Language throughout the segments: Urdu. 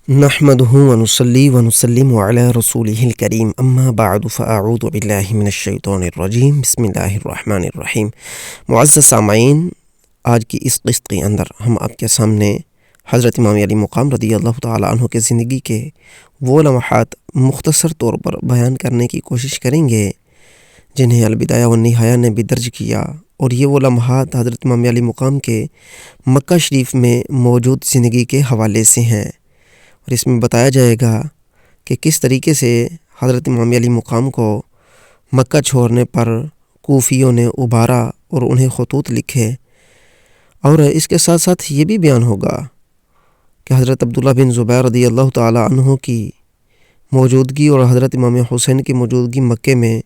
نحمده ونصلي ونسلم على رسوله الكريم اما بعد فاعوذ باللہ من الشیطان الرجیم بسم اللہ الرحمن الرحیم۔ معزز سامعین، آج کی اس قسط کے اندر ہم آپ کے سامنے حضرت امام علی مقام رضی اللہ تعالیٰ عنہ کے زندگی کے وہ لمحات مختصر طور پر بیان کرنے کی کوشش کریں گے جنہیں البدایہ والنہایہ نے بھی درج کیا، اور یہ وہ لمحات حضرت امام علی مقام کے مکہ شریف میں موجود زندگی کے حوالے سے ہیں، اور اس میں بتایا جائے گا کہ کس طریقے سے حضرت امام علی مقام کو مکہ چھوڑنے پر کوفیوں نے ابھارا اور انہیں خطوط لکھے، اور اس کے ساتھ ساتھ یہ بھی بیان ہوگا کہ حضرت عبداللہ بن زبیر رضی اللہ تعالی عنہ کی موجودگی اور حضرت امام حسین کی موجودگی مکے میں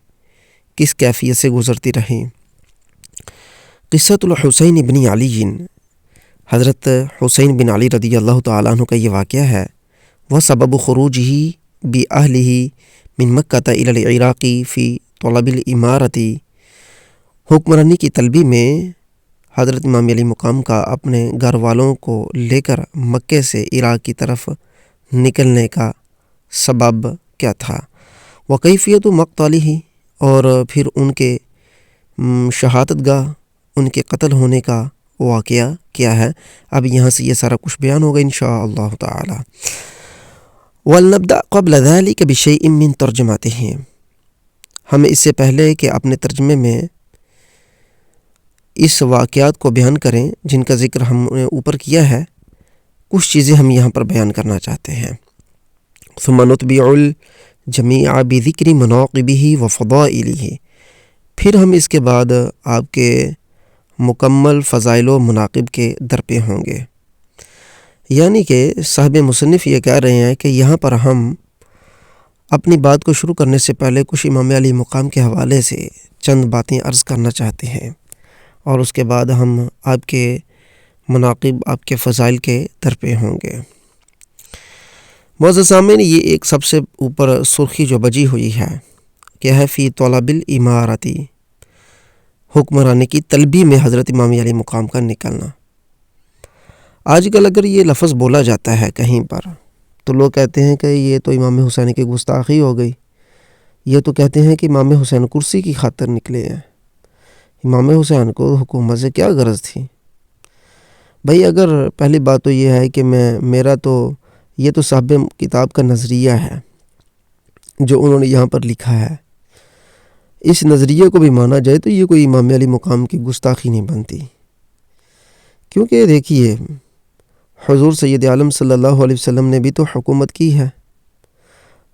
کس کیفیت سے گزرتی رہی۔ قصۃ الحسین بن علی، حضرت حسین بن علی رضی اللہ تعالی عنہ کا یہ واقعہ ہے۔ وسبب خروجہ بأہلہ من مکہ الی العراق فی طلب الامارۃ، حکمرانی کی طلبی میں حضرت امام علی مقام کا اپنے گھر والوں کو لے کر مکے سے عراق کی طرف نکلنے کا سبب کیا تھا، وکیفیت مقتلہ، اور پھر ان کے شہادت گاہ، ان کے قتل ہونے کا واقعہ کیا ہے۔ اب یہاں سے یہ سارا کچھ بیان ہوگا انشاءاللہ تعالی۔ وَلْنَبْدَأْ قَبْلَ ذَلِكَ بِشَيْءٍ مِّن تَرْجُمَتِهِ، ہم اس سے پہلے کہ اپنے ترجمے میں اس واقعات کو بیان کریں جن کا ذکر ہم نے اوپر کیا ہے، کچھ چیزیں ہم یہاں پر بیان کرنا چاہتے ہیں۔ ثُمَّ نُتْبِعُ الْجَمِيعَ بِذِكْرِ مَنَاقِبِهِ وَفَضَائِلِهِ، پھر ہم اس کے بعد آپ کے مکمل فضائل و مناقب کے درپے ہوں گے۔ یعنی کہ صاحب مصنف یہ کہہ رہے ہیں کہ یہاں پر ہم اپنی بات کو شروع کرنے سے پہلے کچھ امام علی مقام کے حوالے سے چند باتیں عرض کرنا چاہتے ہیں، اور اس کے بعد ہم آپ کے مناقب، آپ کے فضائل کے درپے ہوں گے۔ معزز سامعین، یہ ایک سب سے اوپر سرخی جو بجی ہوئی ہے کہ ہے فی طلب الامارۃ، حکمرانی کی طلبی میں حضرت امام علی مقام کا نکلنا۔ آج کل اگر یہ لفظ بولا جاتا ہے کہیں پر تو لوگ کہتے ہیں کہ یہ تو امام حسین کی گستاخی ہو گئی، یہ تو کہتے ہیں کہ امام حسین کرسی کی خاطر نکلے ہیں، امام حسین کو حکومت سے کیا غرض تھی۔ بھائی اگر پہلی بات تو یہ ہے کہ یہ تو صاحب کتاب کا نظریہ ہے جو انہوں نے یہاں پر لکھا ہے، اس نظریے کو بھی مانا جائے تو یہ کوئی امام علی مقام کی گستاخی نہیں بنتی، کیونکہ دیکھیے حضور سید عالم صلی اللہ علیہ وسلم نے بھی تو حکومت کی ہے،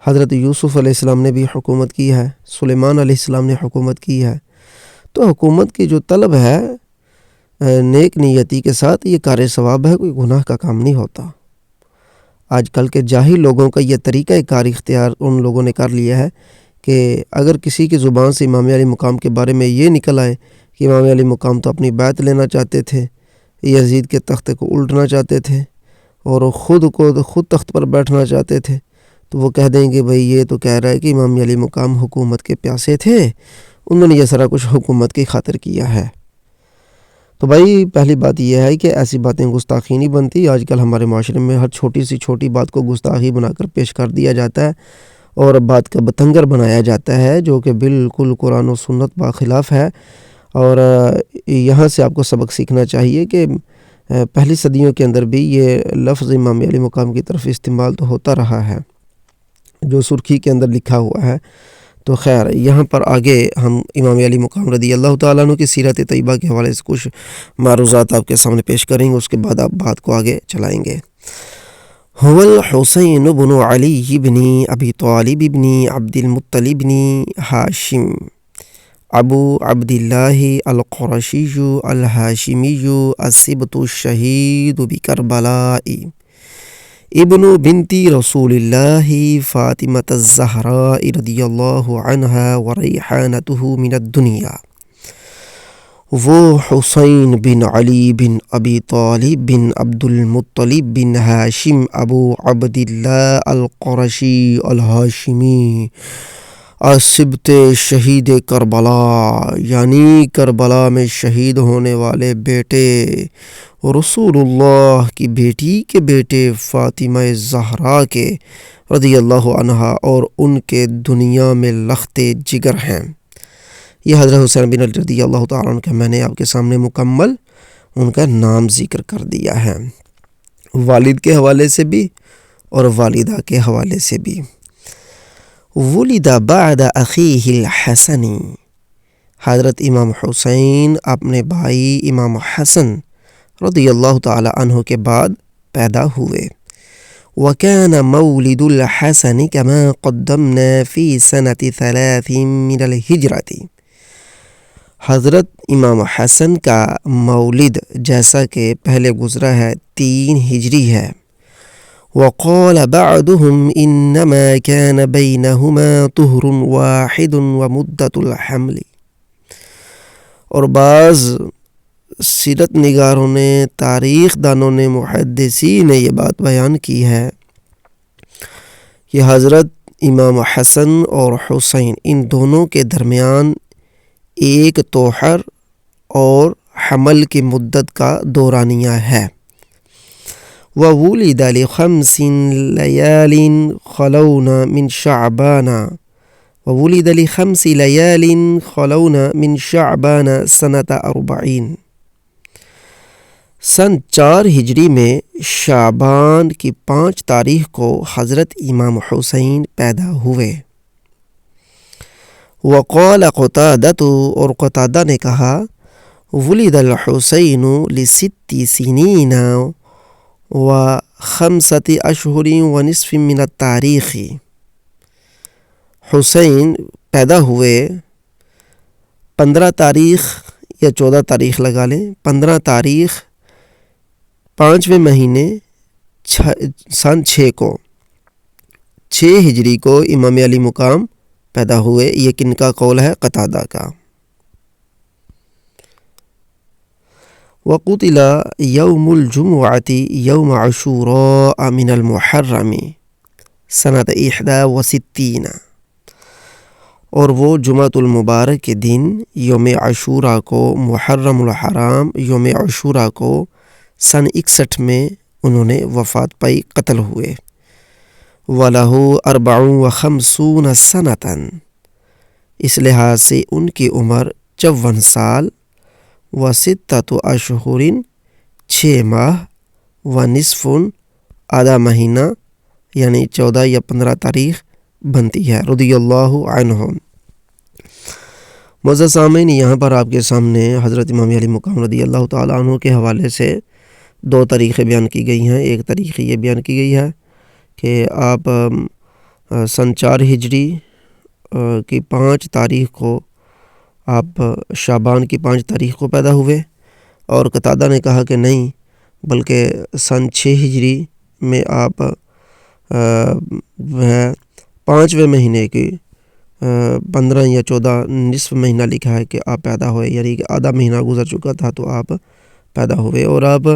حضرت یوسف علیہ السلام نے بھی حکومت کی ہے، سلیمان علیہ السلام نے حکومت کی ہے، تو حکومت کی جو طلب ہے نیک نیتی کے ساتھ یہ کار ثواب ہے، کوئی گناہ کا کام نہیں ہوتا۔ آج کل کے جاہل لوگوں کا یہ طریقہ کار اختیار ان لوگوں نے کر لیا ہے کہ اگر کسی کی زبان سے امام علی مقام کے بارے میں یہ نکل آئے کہ امام علی مقام تو اپنی بیعت لینا چاہتے تھے، یزید کے تخت کو الٹنا چاہتے تھے، اور خود تخت پر بیٹھنا چاہتے تھے، تو وہ کہہ دیں گے بھئی یہ تو کہہ رہا ہے کہ امام علی مقام حکومت کے پیاسے تھے، انہوں نے یہ سارا کچھ حکومت کی خاطر کیا ہے۔ تو بھائی پہلی بات یہ ہے کہ ایسی باتیں گستاخی نہیں بنتی۔ آج کل ہمارے معاشرے میں ہر چھوٹی سی چھوٹی بات کو گستاخی بنا کر پیش کر دیا جاتا ہے اور بات کا بتنگر بنایا جاتا ہے، جو کہ بالکل قرآن و سنت باخلاف ہے۔ اور یہاں سے آپ کو سبق سیکھنا چاہیے کہ پہلی صدیوں کے اندر بھی یہ لفظ امام علی مقام کی طرف استعمال تو ہوتا رہا ہے جو سرخی کے اندر لکھا ہوا ہے۔ تو خیر، یہاں پر آگے ہم امام علی مقام رضی اللہ تعالیٰ عنہ کی سیرت طیبہ کے حوالے سے کچھ معروضات آپ کے سامنے پیش کریں گے، اس کے بعد آپ بات کو آگے چلائیں گے۔ هو الحسین بن علی بن ابی طالب بن عبد المطلب بن ہاشم ابو عبداللہ القرشی الہاشمی السبط الشہید بکربلاء، ابن بنت رسول اللہ فاطمۃ الزہراء رضی اللہ عنہا وریحانتہ من الدنیا۔ وہ حسین بن علی بن ابی طالب بن عبد المطلب بن ہاشم ابو عبداللہ القرشی الہاشمی السبط شہید کربلا، یعنی کربلا میں شہید ہونے والے بیٹے رسول اللہ کی بیٹی کے بیٹے فاطمہ زہرا کے رضی اللہ عنہا اور ان کے دنیا میں لخت جگر ہیں۔ یہ حضرت حسین بن علی رضی اللہ تعالیٰ عنہ کا میں نے آپ کے سامنے مکمل ان کا نام ذکر کر دیا ہے، والد کے حوالے سے بھی اور والدہ کے حوالے سے بھی۔ ولد بعد اخیہ الحسن، حضرت امام حسین اپنے بھائی امام حسن رضی اللہ تعالی عنہ کے بعد پیدا ہوئے۔ وَكَانَ مَوْلِدُ الْحَسَنِ كَمَا قَدَّمْنَا فِي سَنَةِ 3 مِنَ الْحِجْرَةِ، حضرت امام حسن کا مولد جیسا کہ پہلے گزرا ہے 3 ہجری ہے۔ وَقَالَ بَعْضُهُمْ إِنَّمَا كَانَ بَيْنَهُمَا طُهْرٌ وَاحِدٌ وَمُدَّةُ الْحَمْلِ، اور بعض سیرت نگاروں نے، تاریخ دانوں نے، محدثین نے یہ بات بیان کی ہے کہ حضرت امام حسن اور حسین ان دونوں کے درمیان ایک توحر اور حمل کی مدت کا دورانیہ ہے۔ وَوُلِدَ لِخَمْسٍ لَيَالٍ خَلَوْنَ مِنْ شَعْبَانَ وَوُلِدَ لِخَمْسِ لَيَالٍ خَلَوْنَ مِنْ شَعْبَانَ سَنَةَ 40، سن 4 ہجری میں شعبان کی 5 تاریخ کو حضرت امام حسین پیدا ہوئے۔ وقال قتادہ، اور قتادہ نے کہا ولد الحسین ل6 سنین و5 اشہر ونصف من التاریخ، حسین پیدا ہوئے 15 تاریخ یا 14 تاریخ لگا لیں، 15 تاریخ 5ویں مہینے سن 6 کو، 6 ہجری کو امام علی مقام پیدا ہوئے۔ یہ کن کا قول ہے؟ قتادہ کا۔ وقتل یوم الجمعۃ یوم عاشوراء من المحرم سنۃ 61، اور وہ جمعۃ المبارک کے دن یوم عاشوراء کو، محرم الحرام یوم عاشوراء کو سن 61 میں انہوں نے وفات پائی، قتل ہوئے۔ وَلَهُ 54 سَنَةً، اس لحاظ سے ان کی عمر 54 سال، و6 اشہر 6 ماہ، ونصف آدھا مہینہ، یعنی 14 یا 15 تاریخ بنتی ہے، رضی اللہ عنہم۔ معزز سامعین، یہاں پر آپ کے سامنے حضرت امام علی مقام رضی اللہ تعالیٰ عنہ کے حوالے سے 2 تاریخیں بیان کی گئی ہیں۔ ایک تاریخ یہ بیان کی گئی ہے کہ آپ سن 4 ہجری کی 5 تاریخ کو، آپ شعبان کی 5 تاریخ کو پیدا ہوئے، اور قتادہ نے کہا کہ نہیں، بلکہ سن 6 ہجری میں آپ 5ویں مہینے کی 15 یا 14 نصف مہینہ لکھا ہے کہ آپ پیدا ہوئے، یعنی کہ آدھا مہینہ گزر چکا تھا تو آپ پیدا ہوئے۔ اور آپ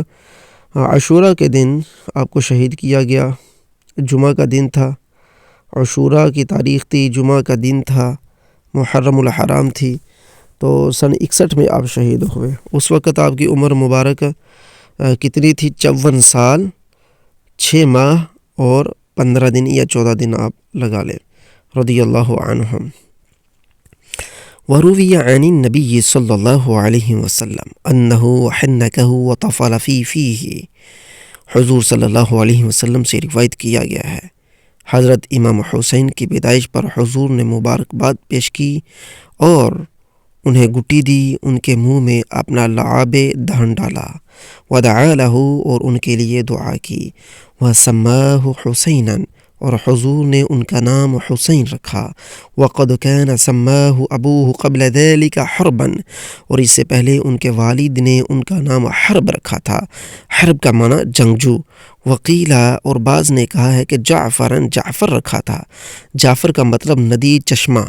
عاشوراء کے دن آپ کو شہید کیا گیا، جمعہ کا دن تھا، عاشوراء کی تاریخ تھی، جمعہ کا دن تھا، محرم الحرام تھی، تو سن 61 میں آپ شہید ہوئے۔ اس وقت آپ کی عمر مبارک کتنی تھی؟ 54 سال، 6 ماہ اور 15 دن یا 14 دن آپ لگا لیں، رضی اللہ عنہم۔ وروی عن النبی صلی اللہ علیہ وسلم انہ حنکہ وطفل فی فیہ، حضور صلی اللہ علیہ وسلم سے روایت کیا گیا ہے حضرت امام حسین کی پیدائش پر حضور نے مبارکباد پیش کی اور انہیں گٹی دی، ان کے منہ میں اپنا لعاب دہن ڈالا، ودعا لہ، اور ان کے لیے دعا کی، وسماہ حسینا، اور حضور نے ان کا نام حسین رکھا، وقد کان سماہ ابوہ قبل ذلک حربا، اور اس سے پہلے ان کے والد نے ان کا نام حرب رکھا تھا، حرب کا معنی جنگجو، وقیلا، اور بعض نے کہا ہے کہ جعفرن، جعفر رکھا تھا، جعفر کا مطلب ندی، چشمہ،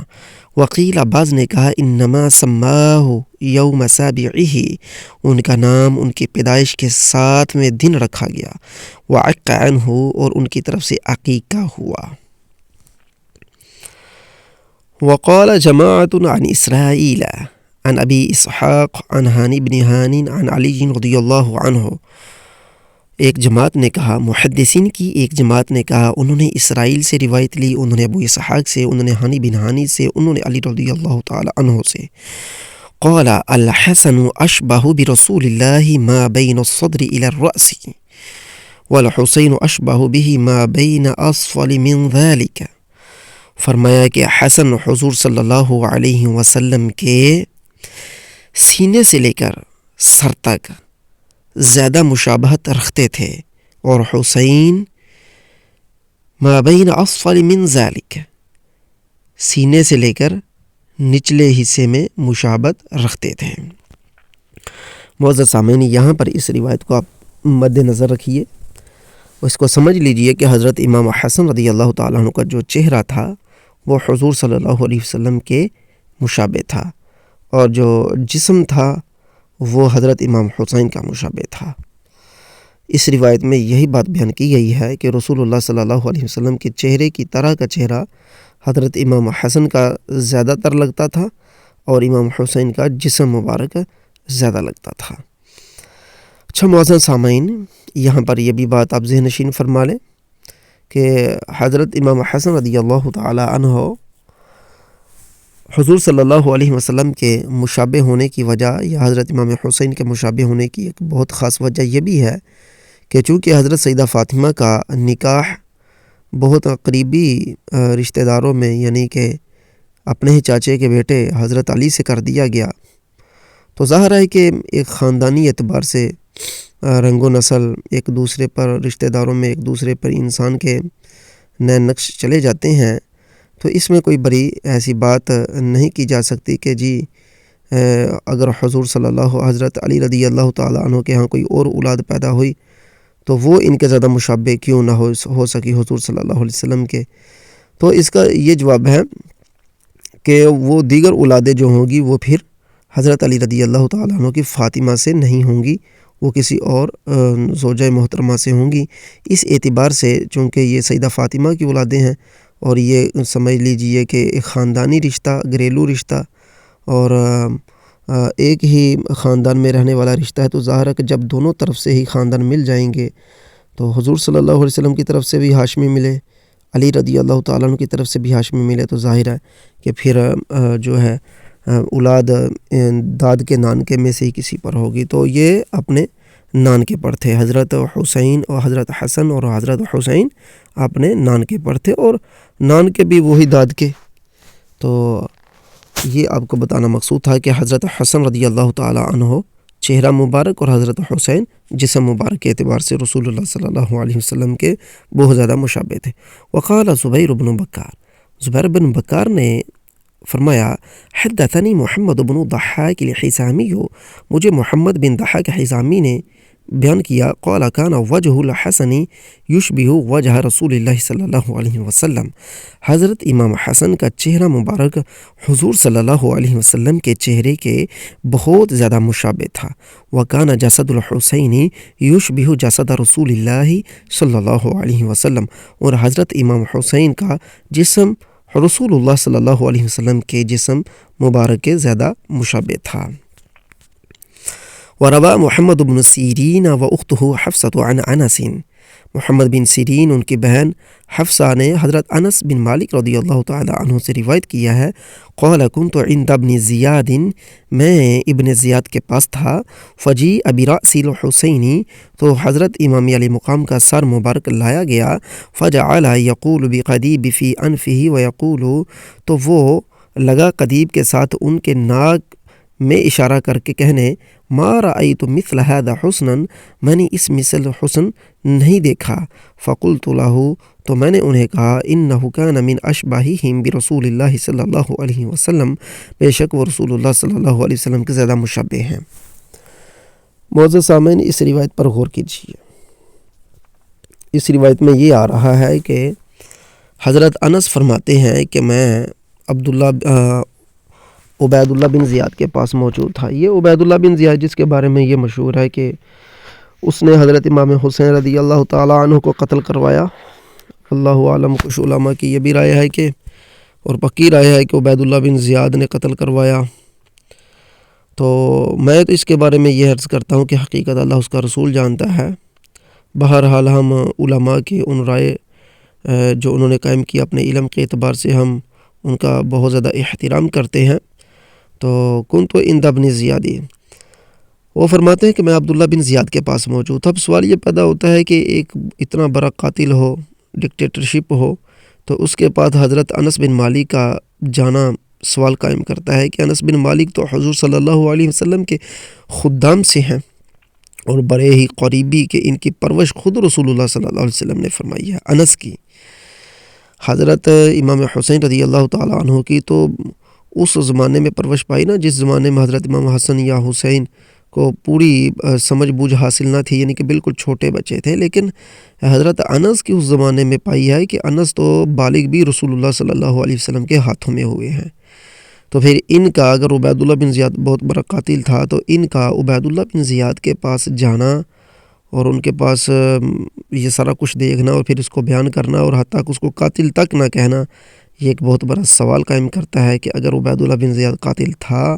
وقیلا، بعض نے کہا انما سماہ یوم سابعہ، ان کا نام ان کی پیدائش کے 7ویں دن رکھا گیا، وعق عنہ، اور ان کی طرف سے عقیقہ ہوا۔ وقال جماعت عن اسرائیل عن ابی اسحاق عن ہانی بن ہانی عن علی رضی اللہ عنہ، ایک جماعت نے کہا، محدثین کی ایک جماعت نے کہا، انہوں نے اسرائیل سے روایت لی، انہوں نے ابو اسحاق سے، انہوں نے ہانی بن ہانی سے، انہوں نے علی رضی اللہ تعالی عنہ سے، قال الحسن اشبہ برسول اللہ ما بین الصدر الى الرأس والحسین اشبہ به ما بین اسفل من ذلك، فرمایا کہ حسن حضور صلی اللہ علیہ وسلم کے سینے سے لے کر سر تک زیادہ مشابہت رکھتے تھے، اور حسین ما بین اسفل من ذلك، سینے سے لے کر نچلے حصے میں مشابہت رکھتے تھے۔ معزز سامعین، یہاں پر اس روایت کو آپ مد نظر رکھیے، اس کو سمجھ لیجئے کہ حضرت امام حسن رضی اللہ تعالیٰ عنہ کا جو چہرہ تھا وہ حضور صلی اللہ علیہ وسلم کے مشابہ تھا، اور جو جسم تھا وہ حضرت امام حسین کا مشابہ تھا۔ اس روایت میں یہی بات بیان کی گئی ہے کہ رسول اللہ صلی اللہ علیہ وسلم کے چہرے کی طرح کا چہرہ حضرت امام حسن کا زیادہ تر لگتا تھا، اور امام حسین کا جسم مبارک زیادہ لگتا تھا۔ اچھا معزز سامعین، یہاں پر یہ بھی بات آپ ذہن نشین فرما لیں کہ حضرت امام حسن رضی اللہ تعالی عنہ حضور صلی اللہ علیہ وسلم کے مشابہ ہونے کی وجہ، یا حضرت امام حسین کے مشابہ ہونے کی ایک بہت خاص وجہ یہ بھی ہے کہ چونکہ حضرت سیدہ فاطمہ کا نکاح بہت قریبی رشتہ داروں میں، یعنی کہ اپنے ہی چاچے کے بیٹے حضرت علی سے کر دیا گیا، تو ظاہر ہے کہ ایک خاندانی اعتبار سے رنگ و نسل ایک دوسرے پر، رشتہ داروں میں ایک دوسرے پر انسان کے نئے نقش چلے جاتے ہیں، تو اس میں کوئی بڑی ایسی بات نہیں کی جا سکتی کہ جی اگر حضور صلی اللہ حضرت علی رضی اللہ تعالیٰ عنہ کے ہاں کوئی اور اولاد پیدا ہوئی تو وہ ان کے زیادہ مشابہ کیوں نہ ہو سکی حضور صلی اللہ علیہ وسلم کے۔ تو اس کا یہ جواب ہے کہ وہ دیگر اولادیں جو ہوں گی وہ پھر حضرت علی رضی اللہ تعالیٰ عنہ کی فاطمہ سے نہیں ہوں گی، وہ کسی اور زوجہ محترمہ سے ہوں گی۔ اس اعتبار سے چونکہ یہ سیدہ فاطمہ کی اولادیں ہیں، اور یہ سمجھ لیجئے کہ ایک خاندانی رشتہ، گھریلو رشتہ، اور ایک ہی خاندان میں رہنے والا رشتہ ہے، تو ظاہر ہے کہ جب دونوں طرف سے ہی خاندان مل جائیں گے تو حضور صلی اللہ علیہ وسلم کی طرف سے بھی ہاشمی ملے، علی رضی اللہ تعالیٰ عنہ کی طرف سے بھی ہاشمی ملے، تو ظاہر ہے کہ پھر جو ہے اولاد داد کے نانکے میں سے ہی کسی پر ہوگی۔ تو یہ اپنے نانکے پر تھے، حضرت حسین اور حضرت حسن اور حضرت حسین اپنے نانکے پر تھے، اور نانکے بھی وہی داد کے۔ تو یہ آپ کو بتانا مقصود تھا کہ حضرت حسن رضی اللہ تعالی عنہ چہرہ مبارک اور حضرت حسین جسم مبارک کے اعتبار سے رسول اللہ صلی اللہ علیہ وسلم کے بہت زیادہ مشابہ تھے۔ وقال زبیر بن بکار، زبیر بن بکار نے فرمایا، حدثنی محمد بن ضحاک الحزامی، مجھے محمد بن ضحاک حزامی نے بیان کیا، قال کان وجہ الحسن یشبہ وجہ رسول اللہ صلی اللہ علیہ وسلم، حضرت امام حسن کا چہرہ مبارک حضور صلی اللہ علیہ وسلم کے چہرے کے بہت زیادہ مشابہ تھا۔ وکان جسد الحسین یشبہ جسد رسول اللہ صلی اللہ علیہ وسلم، اور حضرت امام حسین کا جسم رسول اللہ صلی اللہ علیہ وسلم کے جسم مبارک کے زیادہ مشابہ تھا۔ وروى محمد بن سیرین و اختہ حفصۃ عن انس، محمد بن سیرین ان کی بہن حفصہ نے حضرت انس بن مالک رضی اللہ تعالی عنہ سے روایت کیا ہے، قال كنت عند ابن زیاد، میں ابن زیاد کے پاس تھا، فجیء برأس الحسین، تو حضرت امام علی مقام کا سر مبارک لایا گیا، فجعل یقول بقدیب فی انفہ ویقول، تو وہ لگا قدیب کے ساتھ ان کے ناک میں اشارہ کر کے کہنے، ما رأیت مثل هذا حسنا، میں نے اس مثل حسن نہیں دیکھا، فقلت له، تو میں نے انہیں کہا، انه كان من اشباہہم برسول اللہ صلی اللہ علیہ وسلم، بے شک وہ رسول اللہ صلی اللہ علیہ وسلم کے زیادہ مشابہ ہیں۔ معزز سامعین، اس روایت پر غور کیجیے۔ اس روایت میں یہ آ رہا ہے کہ حضرت انس فرماتے ہیں کہ میں عبید اللہ بن زیاد کے پاس موجود تھا۔ یہ عبید اللہ بن زیاد جس کے بارے میں یہ مشہور ہے کہ اس نے حضرت امام حسین رضی اللہ تعالی عنہ کو قتل کروایا۔ اللہ عالم، کچھ علماء کی یہ بھی رائے ہے کہ، اور پکی رائے ہے کہ عبید اللہ بن زیاد نے قتل کروایا، تو میں تو اس کے بارے میں یہ عرض کرتا ہوں کہ حقیقت اللہ اس کا رسول جانتا ہے۔ بہرحال ہم علماء کی ان رائے جو انہوں نے قائم کیا اپنے علم کے اعتبار سے ہم ان کا بہت زیادہ احترام کرتے ہیں۔ تو کنت عند ابن زیاد، وہ فرماتے ہیں کہ میں عبداللہ بن زیاد کے پاس موجود تھا۔ اب سوال یہ پیدا ہوتا ہے کہ ایک اتنا بڑا قاتل ہو، ڈکٹیٹرشپ ہو، تو اس کے بعد حضرت انس بن مالک کا جانا سوال قائم کرتا ہے کہ انس بن مالک تو حضور صلی اللہ علیہ وسلم کے خدام سے ہیں اور بڑے ہی قریبی، کہ ان کی پرورش خود رسول اللہ صلی اللہ علیہ وسلم نے فرمائی ہے۔ انس کی، حضرت امام حسین رضی اللہ تعالیٰ عنہ کی تو اس زمانے میں پرورش پائی نا جس زمانے میں حضرت امام حسن یا حسین کو پوری سمجھ بوجھ حاصل نہ تھی، یعنی کہ بالکل چھوٹے بچے تھے، لیکن حضرت انس کی اس زمانے میں پائی ہے کہ انس تو بالغ بھی رسول اللہ صلی اللہ علیہ وسلم کے ہاتھوں میں ہوئے ہیں۔ تو پھر ان کا، اگر عبید اللہ بن زیاد بہت بڑا قاتل تھا تو ان کا عبید اللہ بن زیاد کے پاس جانا اور ان کے پاس یہ سارا کچھ دیکھنا اور پھر اس کو بیان کرنا اور حتیٰ کہ اس کو قاتل تک نہ کہنا، یہ ایک بہت بڑا سوال قائم کرتا ہے کہ اگر عبید اللہ بن زیاد قاتل تھا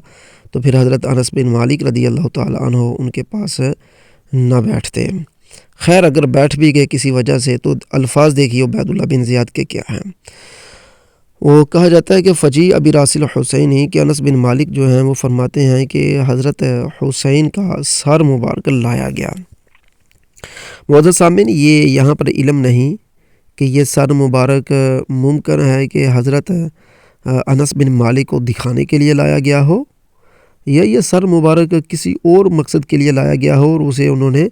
تو پھر حضرت انس بن مالک رضی اللہ تعالیٰ عنہ ان کے پاس نہ بیٹھتے۔ خیر اگر بیٹھ بھی گئے کسی وجہ سے تو الفاظ دیکھیے عبید اللہ بن زیاد کے کیا ہیں۔ وہ کہا جاتا ہے کہ فجی ابی راسل حسین ہی کہ انس بن مالک جو ہیں وہ فرماتے ہیں کہ حضرت حسین کا سر مبارک لایا گیا۔ معزز سامعین، یہ یہاں پر علم نہیں کہ یہ سر مبارک ممکن ہے کہ حضرت انس بن مالک کو دکھانے کے لیے لایا گیا ہو، یا یہ سر مبارک کسی اور مقصد کے لیے لایا گیا ہو اور اسے انہوں نے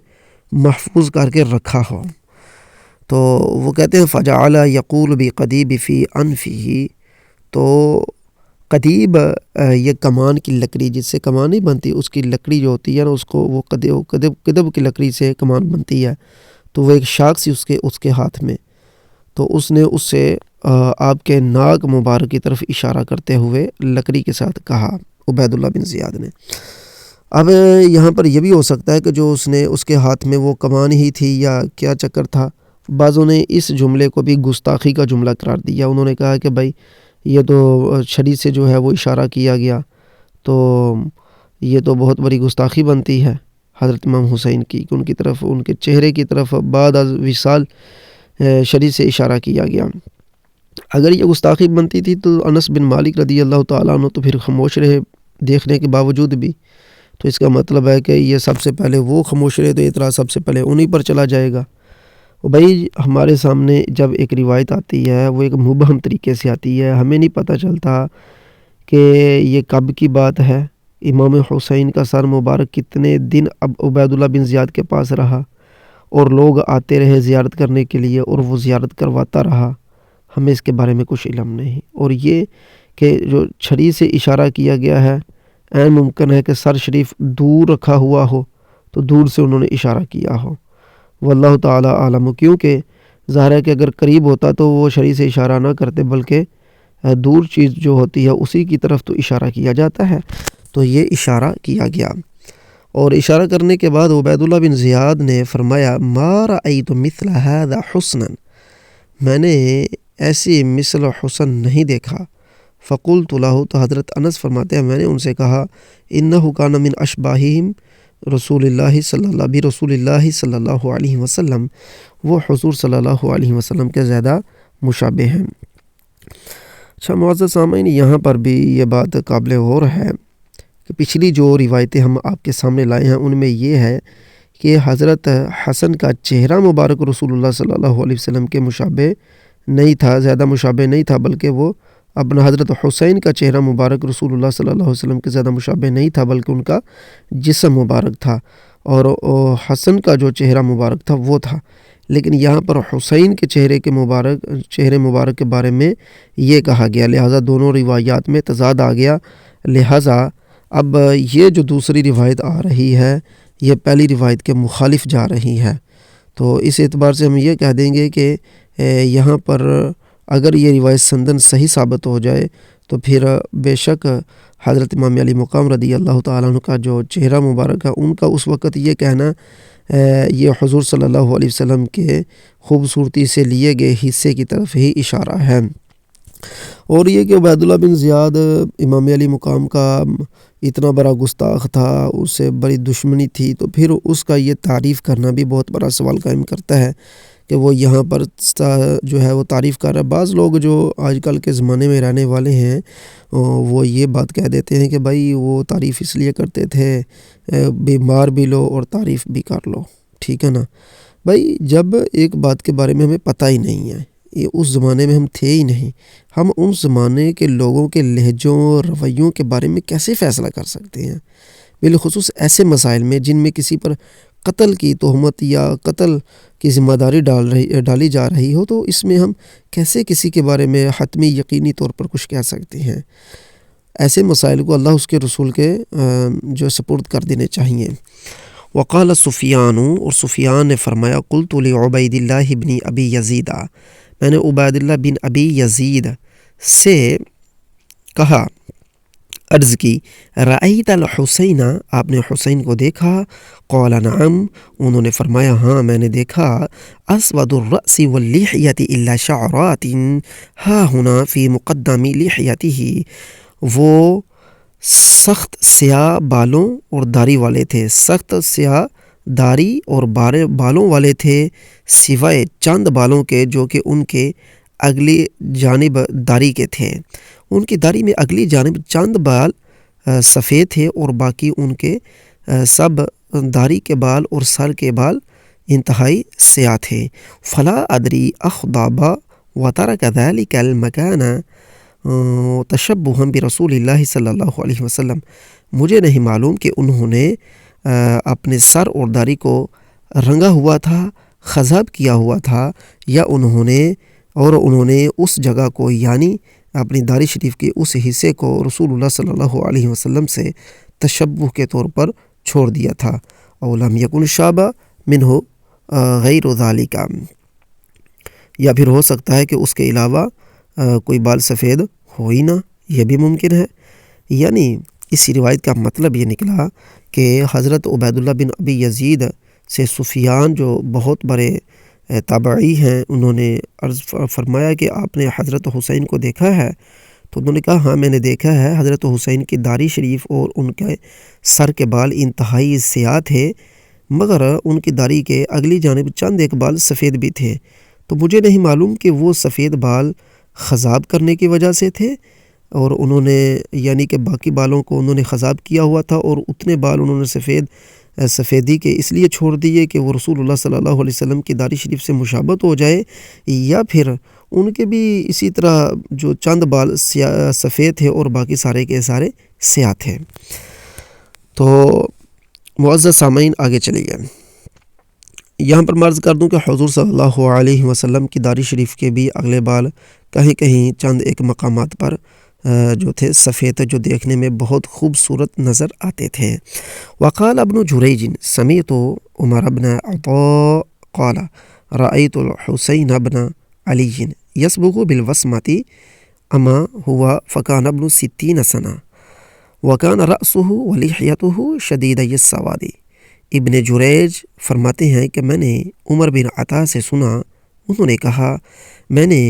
محفوظ کر کے رکھا ہو۔ تو وہ کہتے ہیں فجعل یقول بقدیب فی انفہ، تو قدیب یہ کمان کی لکڑی، جس سے کمان نہیں بنتی، اس کی لکڑی جو ہوتی ہے نا، اس کو وہ قدب کی لکڑی سے کمان بنتی ہے، تو وہ ایک شاخ سی اس کے ہاتھ میں، تو اس نے اس سے آپ کے ناک مبارک کی طرف اشارہ کرتے ہوئے لکڑی کے ساتھ کہا عبید اللہ بن زیاد نے۔ اب یہاں پر یہ بھی ہو سکتا ہے کہ جو اس کے ہاتھ میں وہ کمان ہی تھی یا کیا چکر تھا، بعضوں نے اس جملے کو بھی گستاخی کا جملہ قرار دیا۔ انہوں نے کہا کہ بھائی یہ تو چھری سے جو ہے وہ اشارہ کیا گیا، تو یہ تو بہت بڑی گستاخی بنتی ہے حضرت امام حسین کی، کہ ان کی طرف، ان کے چہرے کی طرف بعد از وصال چھری سے اشارہ کیا گیا۔ اگر یہ گستاخی بنتی تھی تو انس بن مالک رضی اللہ تعالیٰ عنہ تو پھر خاموش رہے دیکھنے کے باوجود بھی، تو اس کا مطلب ہے کہ یہ سب سے پہلے وہ خاموش رہے تو اعتراض سب سے پہلے انہی پر چلا جائے گا۔ بھائی ہمارے سامنے جب ایک روایت آتی ہے وہ ایک مبہم طریقے سے آتی ہے، ہمیں نہیں پتہ چلتا کہ یہ کب کی بات ہے۔ امام حسین کا سر مبارک کتنے دن اب عبید اللہ بن زیاد کے پاس رہا اور لوگ آتے رہے زیارت کرنے کے لیے اور وہ زیارت کرواتا رہا، ہمیں اس کے بارے میں کچھ علم نہیں۔ اور یہ کہ جو چھری سے اشارہ کیا گیا ہے، عین ممکن ہے کہ سر شریف دور رکھا ہوا ہو تو دور سے انہوں نے اشارہ کیا ہو، واللہ تعالی عالم، کیونکہ ظاہر ہے کہ اگر قریب ہوتا تو وہ چھری سے اشارہ نہ کرتے بلکہ دور چیز جو ہوتی ہے اسی کی طرف تو اشارہ کیا جاتا ہے، تو یہ اشارہ کیا گیا۔ اور اشارہ کرنے کے بعد عبید اللہ بن زیاد نے فرمایا ما رأیت مثل هذا حسنا، میں نے ایسی مثل حسن نہیں دیکھا۔ فقلت له، تو حضرت انس فرماتے ہیں میں نے ان سے کہا انه كان من اشباہہم رسول اللہ صلی اللہ علیہ وسلم، وہ حضور صلی اللہ علیہ وسلم کے زیادہ مشابہ ہیں۔ اچھا معزز سامعین، یہاں پر بھی یہ بات قابل غور ہے کہ پچھلی جو روایتیں ہم آپ کے سامنے لائے ہیں ان میں یہ ہے کہ حضرت حسن کا چہرہ مبارک رسول اللہ صلی اللہ علیہ وسلم کے مشابہ نہیں تھا، زیادہ مشابہ نہیں تھا، بلکہ وہ اپنا حضرت حسین کا چہرہ مبارک رسول اللہ صلی اللہ علیہ وسلم کے زیادہ مشابہ نہیں تھا، بلکہ ان کا جسم مبارک تھا، اور حسن کا جو چہرہ مبارک تھا وہ تھا۔ لیکن یہاں پر حسین کے چہرے مبارک کے بارے میں یہ کہا گیا، لہٰذا دونوں روایات میں تضاد آ گیا، لہٰذا اب یہ جو دوسری روایت آ رہی ہے یہ پہلی روایت کے مخالف جا رہی ہے۔ تو اس اعتبار سے ہم یہ کہہ دیں گے کہ یہاں پر اگر یہ روایت سندن صحیح ثابت ہو جائے تو پھر بے شک حضرت امام علی مقام رضی اللہ تعالیٰ عنہ کا جو چہرہ مبارک ہے ان کا اس وقت یہ کہنا یہ حضور صلی اللہ علیہ وسلم کے خوبصورتی سے لیے گئے حصے کی طرف ہی اشارہ ہے۔ اور یہ کہ عبیداللہ بن زیاد امام علی مقام کا اتنا بڑا گستاخ تھا، اس سے بڑی دشمنی تھی، تو پھر اس کا یہ تعریف کرنا بھی بہت بڑا سوال قائم کرتا ہے کہ وہ یہاں پر جو ہے وہ تعریف کر رہا ہے۔ بعض لوگ جو آج کل کے زمانے میں رہنے والے ہیں وہ یہ بات کہہ دیتے ہیں کہ بھائی وہ تعریف اس لیے کرتے تھے بیمار بھی لو اور تعریف بھی کر لو، ٹھیک ہے نا بھائی۔ جب ایک بات کے بارے میں ہمیں پتہ ہی نہیں ہے، یہ اس زمانے میں ہم تھے ہی نہیں، ہم ان زمانے کے لوگوں کے لہجوں رویوں کے بارے میں کیسے فیصلہ کر سکتے ہیں، بالخصوص ایسے مسائل میں جن میں کسی پر قتل کی تہمت یا قتل کی ذمہ داری ڈالی جا رہی ہو، تو اس میں ہم کیسے کسی کے بارے میں حتمی یقینی طور پر کچھ کہہ سکتے ہیں۔ ایسے مسائل کو اللہ اس کے رسول کے جو سپرد کر دینے چاہیے۔ وقال سفیان، اور سفیان نے فرمایا، قلت لعبید اللہ بن ابی یزید، میں نے عبید اللہ بن ابی یزید سے کہا، عرض کی، رأیت الحسین، آپ نے حسین کو دیکھا؟ قال نعم، انہوں نے فرمایا ہاں میں نے دیکھا۔ اسود الرأس واللحیۃ الا شعرات ہا ہنا فی مقدم لحیتہ، وہ سخت سیاہ بالوں اور داڑھی والے تھے، سخت سیاہ داڑھی اور بالوں والے تھے، سوائے چند بالوں کے جو کہ ان کے اگلی جانب داڑھی کے تھے۔ ان کی داڑھی میں اگلی جانب چند بال سفید تھے اور باقی ان کے سب داڑھی کے بال اور سر کے بال انتہائی سیاہ تھے۔ فلا ادری اخضب وترک ذلک المکان تشبہا برسول اللہ صلی اللہ علیہ وسلم، مجھے نہیں معلوم کہ انہوں نے اپنے سر اور داڑھی کو رنگا ہوا تھا، خضاب کیا ہوا تھا، یا انہوں نے اس جگہ کو یعنی اپنی داڑھی شریف کے اس حصے کو رسول اللہ صلی اللہ علیہ وسلم سے تشبہ کے طور پر چھوڑ دیا تھا۔ او لم یکن شاب منہ غیر ذالک، یا پھر ہو سکتا ہے کہ اس کے علاوہ کوئی بال سفید ہو ہی نہ، یہ بھی ممکن ہے۔ یعنی اس روایت کا مطلب یہ نکلا کہ حضرت عبیداللہ بن ابی یزید سے سفیان جو بہت بڑے تابعی ہیں، انہوں نے عرض فرمایا کہ آپ نے حضرت حسین کو دیکھا ہے؟ تو انہوں نے کہا ہاں میں نے دیکھا ہے۔ حضرت حسین کی داڑھی شریف اور ان کے سر کے بال انتہائی سیاہ تھے، مگر ان کی داڑھی کے اگلی جانب چند ایک بال سفید بھی تھے، تو مجھے نہیں معلوم کہ وہ سفید بال خضاب کرنے کی وجہ سے تھے، اور انہوں نے یعنی کہ باقی بالوں کو انہوں نے خضاب کیا ہوا تھا، اور اتنے بال انہوں نے سفیدی کے اس لیے چھوڑ دیے کہ وہ رسول اللہ صلی اللہ علیہ وسلم کی داڑھی شریف سے مشابہت ہو جائے، یا پھر ان کے بھی اسی طرح جو چند بال سفید تھے اور باقی سارے کے سارے سیاہ تھے۔ تو معزز سامعین آگے چلیے، یہاں پر میں عرض کر دوں کہ حضور صلی اللہ علیہ وسلم کی داڑھی شریف کے بھی اگلے بال کہیں کہیں چند ایک مقامات پر جو تھے سفید، جو دیکھنے میں بہت خوبصورت نظر آتے تھے۔ وقال ابن جریج سمعت عمر بن عطاء قال رأيت الحسين بن علي يسبغ بالوسمة اما هو فكان ابن 60 سنة وكان رأسه ولحيته شديدي السواد۔ ابن جریج فرماتے ہیں کہ میں نے عمر بن عطا سے سنا، انہوں نے کہا میں نے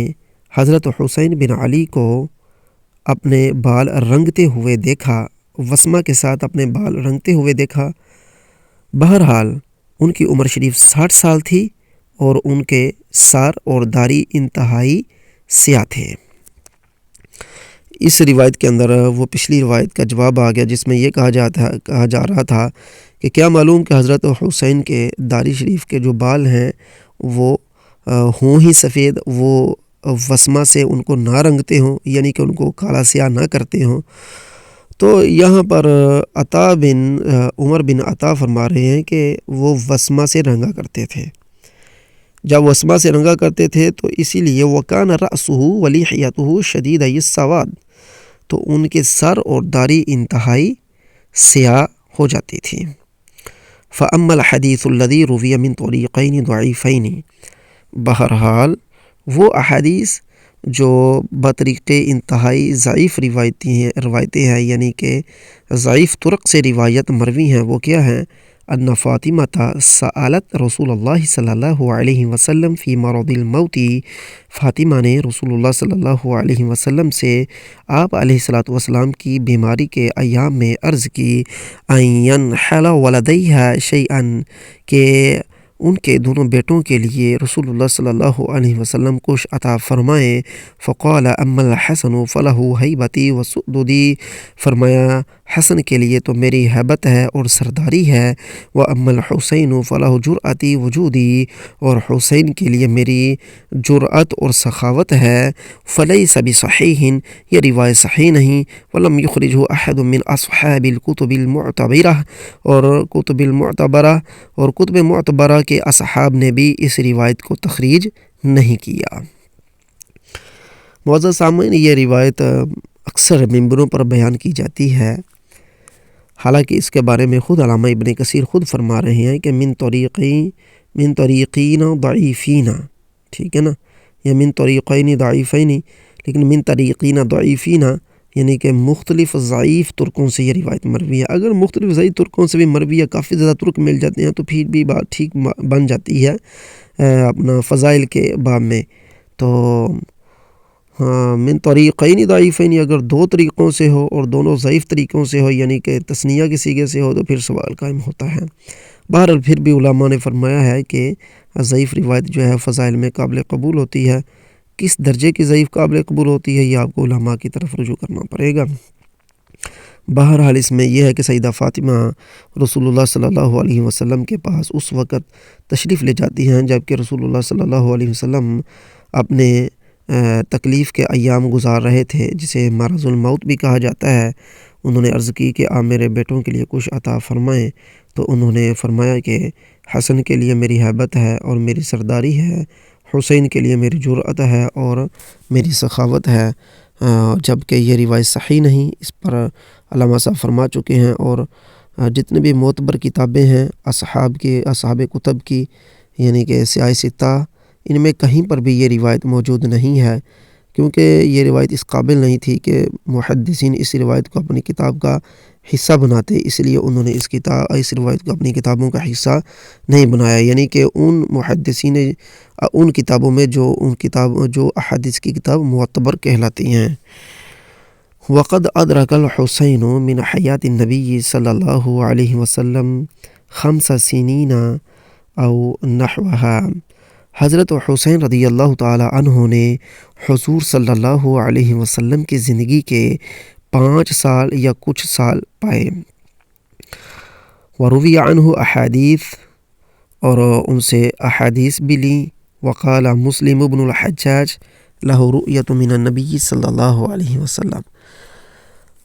حضرت حسین بن علی کو اپنے بال رنگتے ہوئے دیکھا، وسمہ کے ساتھ اپنے بال رنگتے ہوئے دیکھا۔ بہرحال ان کی عمر شریف 60 سال تھی اور ان کے سر اور داڑھی انتہائی سیاہ تھے۔ اس روایت کے اندر وہ پچھلی روایت کا جواب آ گیا جس میں یہ کہا جا رہا تھا کہ کیا معلوم کہ حضرت حسین کے داڑھی شریف کے جو بال ہیں وہ ہوں ہی سفید، وہ وسمہ سے ان کو نہ رنگتے ہوں، یعنی کہ ان کو کالا سیاہ نہ کرتے ہوں۔ تو یہاں پر عمر بن عطا فرما رہے ہیں کہ وہ وسمہ سے رنگا کرتے تھے۔ جب وسمہ سے رنگا کرتے تھے تو اسی لیے وَكَانَ رَأْسُهُ وَلِحْيَتُهُ شَدِيدَ السَّوَادِ، تو ان کے سر اور داڑھی انتہائی سیاہ ہو جاتی تھی۔ فَأَمَّا الْحَدِيثُ الَّذِي رُوِيَ مِن طَرِيقَيْنِ ضَعِيفَيْنِ، بہرحال وہ احادیث جو بطریق انتہائی ضعیف روایتیں ہیں، یعنی کہ ضعیف طرق سے روایت مروی ہیں، وہ کیا ہیں؟ ان فاطمۃ سألت رسول اللہ صلی اللہ علیہ وسلم فی مرض الموت، فاطمہ نے رسول اللہ صلی اللہ علیہ وسلم سے آپ علیہ الصلوۃ والسلام کی بیماری کے ایام میں عرض کی ان ینحل ولدیہا شیئا، کہ ان کے دونوں بیٹوں کے لیے رسول اللہ صلی اللہ علیہ وسلم کچھ عطا فرمائیں۔ فقال اما الحسن فلہ ہیبتی وسؤددی، فرمایا حسن کے لیے تو میری ہیبت ہے اور سرداری ہے، واما الحسین فلہ جرأتی وجودی، اور حسین کے لیے میری جرأت اور سخاوت ہے۔ فلیس بصحیح، یہ روایت صحیح نہیں، ولم یخرجہ احد من اصحاب الکتب المعتبرہ، اور کتب معتبرہ کے اصحاب نے بھی اس روایت کو تخریج نہیں کیا۔ معزز سامعین، یہ روایت اکثر ممبروں پر بیان کی جاتی ہے، حالانکہ اس کے بارے میں خود علامہ ابن کثیر خود فرما رہے ہیں کہ من طریقین ضعیفین، ٹھیک ہے نا، یا من طریقین ضعیفین، لیکن من طریقین ضعیفین یعنی کہ مختلف ضعیف ترکوں سے یہ روایت مروی ہے۔ اگر مختلف ضعیف ترکوں سے بھی مروی ہے، کافی زیادہ ترک مل جاتے ہیں تو پھر بھی بات ٹھیک بن جاتی ہے اپنا فضائل کے باب میں۔ تو من طریقین ضعیفین، اگر دو طریقوں سے ہو اور دونوں ضعیف طریقوں سے ہو، یعنی کہ تثنیہ کے صیغے سے ہو، تو پھر سوال قائم ہوتا ہے۔ بہرحال پھر بھی علماء نے فرمایا ہے کہ ضعیف روایت جو ہے فضائل میں قابل قبول ہوتی ہے۔ کس درجے کی ضعیف قابل قبول ہوتی ہے یہ آپ کو علماء کی طرف رجوع کرنا پڑے گا۔ بہرحال اس میں یہ ہے کہ سیدہ فاطمہ رسول اللہ صلی اللہ علیہ وسلم کے پاس اس وقت تشریف لے جاتی ہیں جبکہ رسول اللہ صلی اللہ علیہ وسلم اپنے تکلیف کے ایام گزار رہے تھے، جسے مرض الموت بھی کہا جاتا ہے۔ انہوں نے عرض کی کہ آپ میرے بیٹوں کے لیے کچھ عطا فرمائیں، تو انہوں نے فرمایا کہ حسن کے لیے میری ہیبت ہے اور میری سرداری ہے، حسین کے لیے میری جرأت ہے اور میری سخاوت ہے، جبکہ یہ روایت صحیح نہیں، اس پر علامہ صاحب فرما چکے ہیں۔ اور جتنے بھی معتبر کتابیں ہیں اصحاب کتب کی، یعنی کہ سیاہ ستہ، ان میں کہیں پر بھی یہ روایت موجود نہیں ہے، کیونکہ یہ روایت اس قابل نہیں تھی کہ محدثین اس روایت کو اپنی کتاب کا حصہ بناتے، اس لیے انہوں نے اس روایت کو اپنی کتابوں کا حصہ نہیں بنایا، یعنی کہ ان محدثین ان کتابوں میں جو احادیث کی کتاب معتبر کہلاتی ہیں۔ وقد ادرک الحسین من حیات النبی صلی اللہ علیہ وسلم 5 سنین او نحوہا، حضرت حسین رضی اللہ تعالی عنہ نے حضور صلی اللہ علیہ وسلم کی زندگی کے 5 سال یا کچھ سال پائے۔ وروی عنہ احادیث، اور ان سے احادیث بھی لیں۔ وقال مسلم بن الحجاج لہ رؤیت من النبی صلی اللہ علیہ وسلم،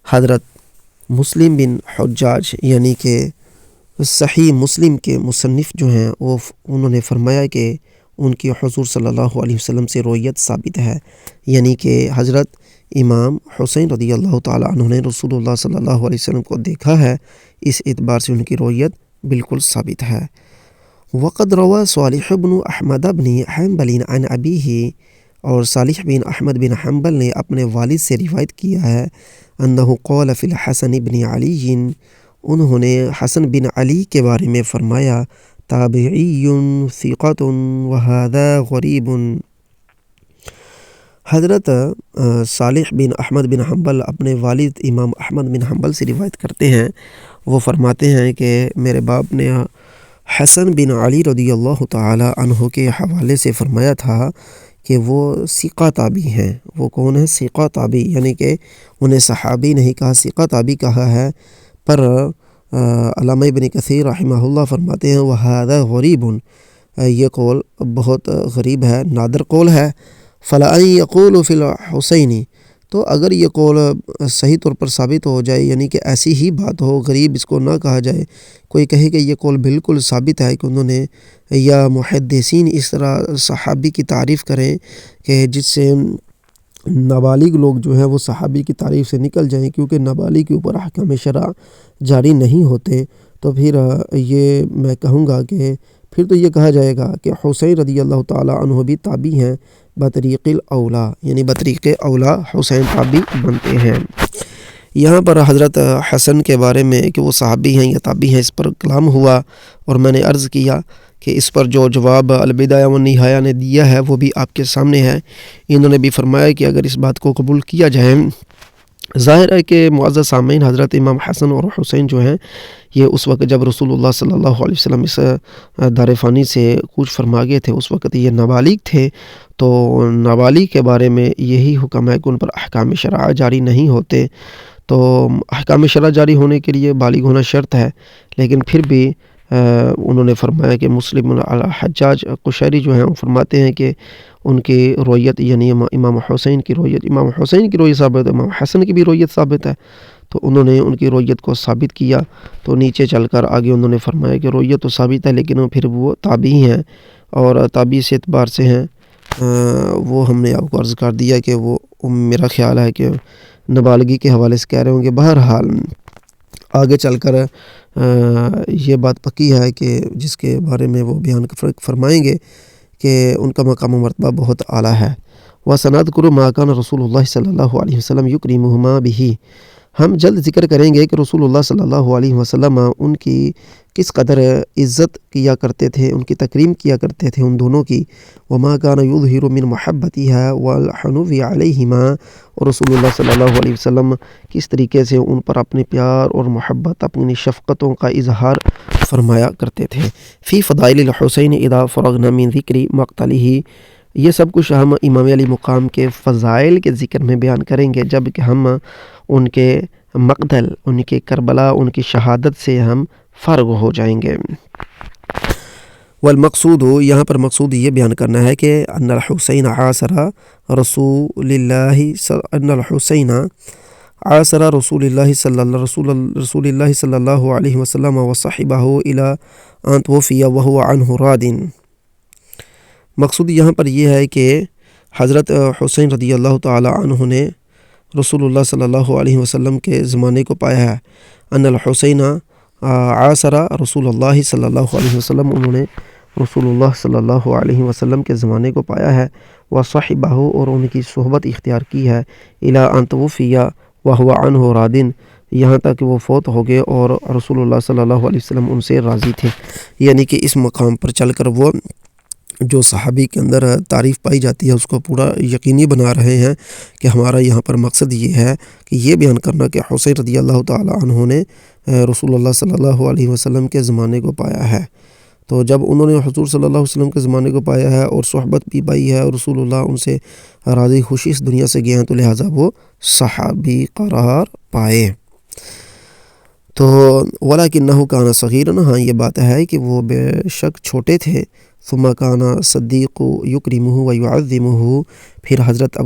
حضرت مسلم بن حجاج یعنی کہ صحیح مسلم کے مصنف جو ہیں انہوں نے فرمایا کہ ان کی حضور صلی اللہ علیہ وسلم سے رؤیت ثابت ہے، یعنی کہ حضرت امام حسین رضی اللہ تعالی عنہ نے رسول اللہ صلی اللہ علیہ وسلم کو دیکھا ہے، اس اعتبار سے ان کی رؤیت بالکل ثابت ہے۔ وقد روى صالح بن احمد بن حنبل عن ابیہ، اور صالح بن احمد بن حنبل نے اپنے والد سے روایت کیا ہے، انہ قال فی الحسن بن علی، انہوں نے حسن بن علی کے بارے میں فرمایا تابعی ثقۃ وہذا غریب۔ حضرت صالح بن احمد بن حنبل اپنے والد امام احمد بن حنبل سے روایت کرتے ہیں، وہ فرماتے ہیں کہ میرے باپ نے حسن بن علی رضی اللہ تعالی عنہ کے حوالے سے فرمایا تھا کہ وہ ثقہ تابعی ہیں۔ وہ کون ہے؟ ثقہ تابعی، یعنی کہ انہیں صحابی نہیں کہا، ثقہ تابعی کہا ہے، پر علامہ ابن کثیر رحمہ اللہ فرماتے ہیں وَهَذَا غَرِيبٌ، یہ قول بہت غریب ہے، نادر قول ہے۔ فَلَأَن يَقُولُ فِي الْحُسَيْنِ، تو اگر یہ قول صحیح طور پر ثابت ہو جائے، یعنی کہ ایسی ہی بات ہو، غریب اس کو نہ کہا جائے، کوئی کہے کہ یہ قول بالکل ثابت ہے کہ انہوں نے، یا محدثین اس طرح صحابی کی تعریف کریں کہ جس سے نابالغ لوگ جو ہیں وہ صحابی کی تعریف سے نکل جائیں، کیونکہ نابالغ کے اوپر احکام شرع جاری نہیں ہوتے، تو پھر یہ میں کہوں گا کہ پھر تو یہ کہا جائے گا کہ حسین رضی اللہ تعالی عنہ بھی تابعی ہیں بطریق الاولا، یعنی بطریق اولا حسین تابعی بنتے ہیں۔ یہاں پر حضرت حسن کے بارے میں کہ وہ صحابی ہیں یا تابعی ہیں، اس پر کلام ہوا، اور میں نے عرض کیا کہ اس پر جو جواب البدایہ و نہایہ نے دیا ہے وہ بھی آپ کے سامنے ہے۔ انہوں نے بھی فرمایا کہ اگر اس بات کو قبول کیا جائے، ظاہر ہے کہ معزز سامعین، حضرت امام حسن اور حسین جو ہیں یہ اس وقت جب رسول اللہ صلی اللہ علیہ وسلم اس دار فانی سے کوچ فرما گئے تھے، اس وقت یہ نابالغ تھے، تو نابالغ کے بارے میں یہی حکم ہے کہ ان پر احکام شرع جاری نہیں ہوتے۔ تو احکام شرع جاری ہونے کے لیے بالغ ہونا شرط ہے، لیکن پھر بھی انہوں نے فرمایا کہ مسلم حجاج قشیری جو ہیں وہ فرماتے ہیں کہ ان کی رویت یعنی امام حسین کی رویت ثابت ہے، امام حسن کی بھی رویت ثابت ہے، تو انہوں نے ان کی رویت کو ثابت کیا۔ تو نیچے چل کر آگے انہوں نے فرمایا کہ رویت تو ثابت ہے، لیکن پھر وہ تابعی ہیں، اور تابعی سے اعتبار سے ہیں وہ ہم نے آپ کو عرض کر دیا کہ وہ میرا خیال ہے کہ نابالغی کے حوالے سے کہہ رہے ہوں گے۔ بہرحال آگے چل کر یہ بات پکی ہے کہ جس کے بارے میں وہ بیان فرمائیں گے کہ ان کا مقام و مرتبہ بہت اعلیٰ ہے۔ وَسَنَذْكُرُ مَا كَانَ رسول اللہ صلی اللہ علیہ وسلم یکرمہما بہ، ہم جلد ذکر کریں گے کہ رسول اللہ صلی اللہ علیہ وسلم ان کی کس قدر عزت کیا کرتے تھے، ان کی تکریم کیا کرتے تھے ان دونوں کی۔ وَمَا كَانَ يُظْهِرُ مِن مَحَبَّتِهَا وَالْحُنُوِّ عَلَيْهِمَا، اور رسول اللہ صلی اللہ علیہ وسلم کس طریقے سے ان پر اپنے پیار اور محبت، اپنی شفقتوں کا اظہار فرمایا کرتے تھے۔ فی فضائل الحسین اذا فرغنا من ذکر مقتلہ، یہ سب کچھ ہم امام علی مقام کے فضائل کے ذکر میں بیان کریں گے جب کہ ہم ان کے مقتل، ان کے کربلا، ان کی شہادت سے ہم فارغ ہو جائیں گے۔ والمقصود، یہاں پر مقصود یہ بیان کرنا ہے کہ ان الحسین عاصر رسول اللہ صلی اللہ علیہ وسلم وصحبہ الی ان توفی وہو عنہ راض۔ مقصود یہاں پر یہ ہے کہ حضرت حسین رضی اللہ تعالی عنہ نے رسول اللہ صلی اللہ علیہ وسلم کے زمانے کو پایا ہے۔ ان الحسین عاصر رسول اللہ صلی اللہ علیہ وسلم، انہوں نے رسول اللہ صلی اللہ علیہ وسلم کے زمانے کو پایا ہے، وصحبہ، اور ان کی صحبت اختیار کی ہے، الی ان توفی وہو عنہ راض، یہاں تک کہ وہ فوت ہو گئے اور رسول اللہ صلی اللہ علیہ وسلم ان سے راضی تھے۔ یعنی کہ اس مقام پر چل کر وہ جو صحابی کے اندر تعریف پائی جاتی ہے اس کو پورا یقینی بنا رہے ہیں کہ ہمارا یہاں پر مقصد یہ ہے کہ یہ بیان کرنا کہ حسین رضی اللہ تعالی عنہ نے رسول اللہ صلی اللہ علیہ وسلم کے زمانے کو پایا ہے۔ تو جب انہوں نے حضور صلی اللہ علیہ وسلم کے زمانے کو پایا ہے اور صحبت بھی پائی ہے اور رسول اللہ ان سے راضی خوشی اس دنیا سے گئے ہیں، تو لہٰذا وہ صحابی قرار پائے۔ تو وَلَكِنَّهُ كَانَ صَغِيرًا، ہاں یہ بات ہے کہ وہ بے شک چھوٹے تھے۔ ثُمَّ كَانَ صدیق یکرمہ ویعظمہ، پھر حضرت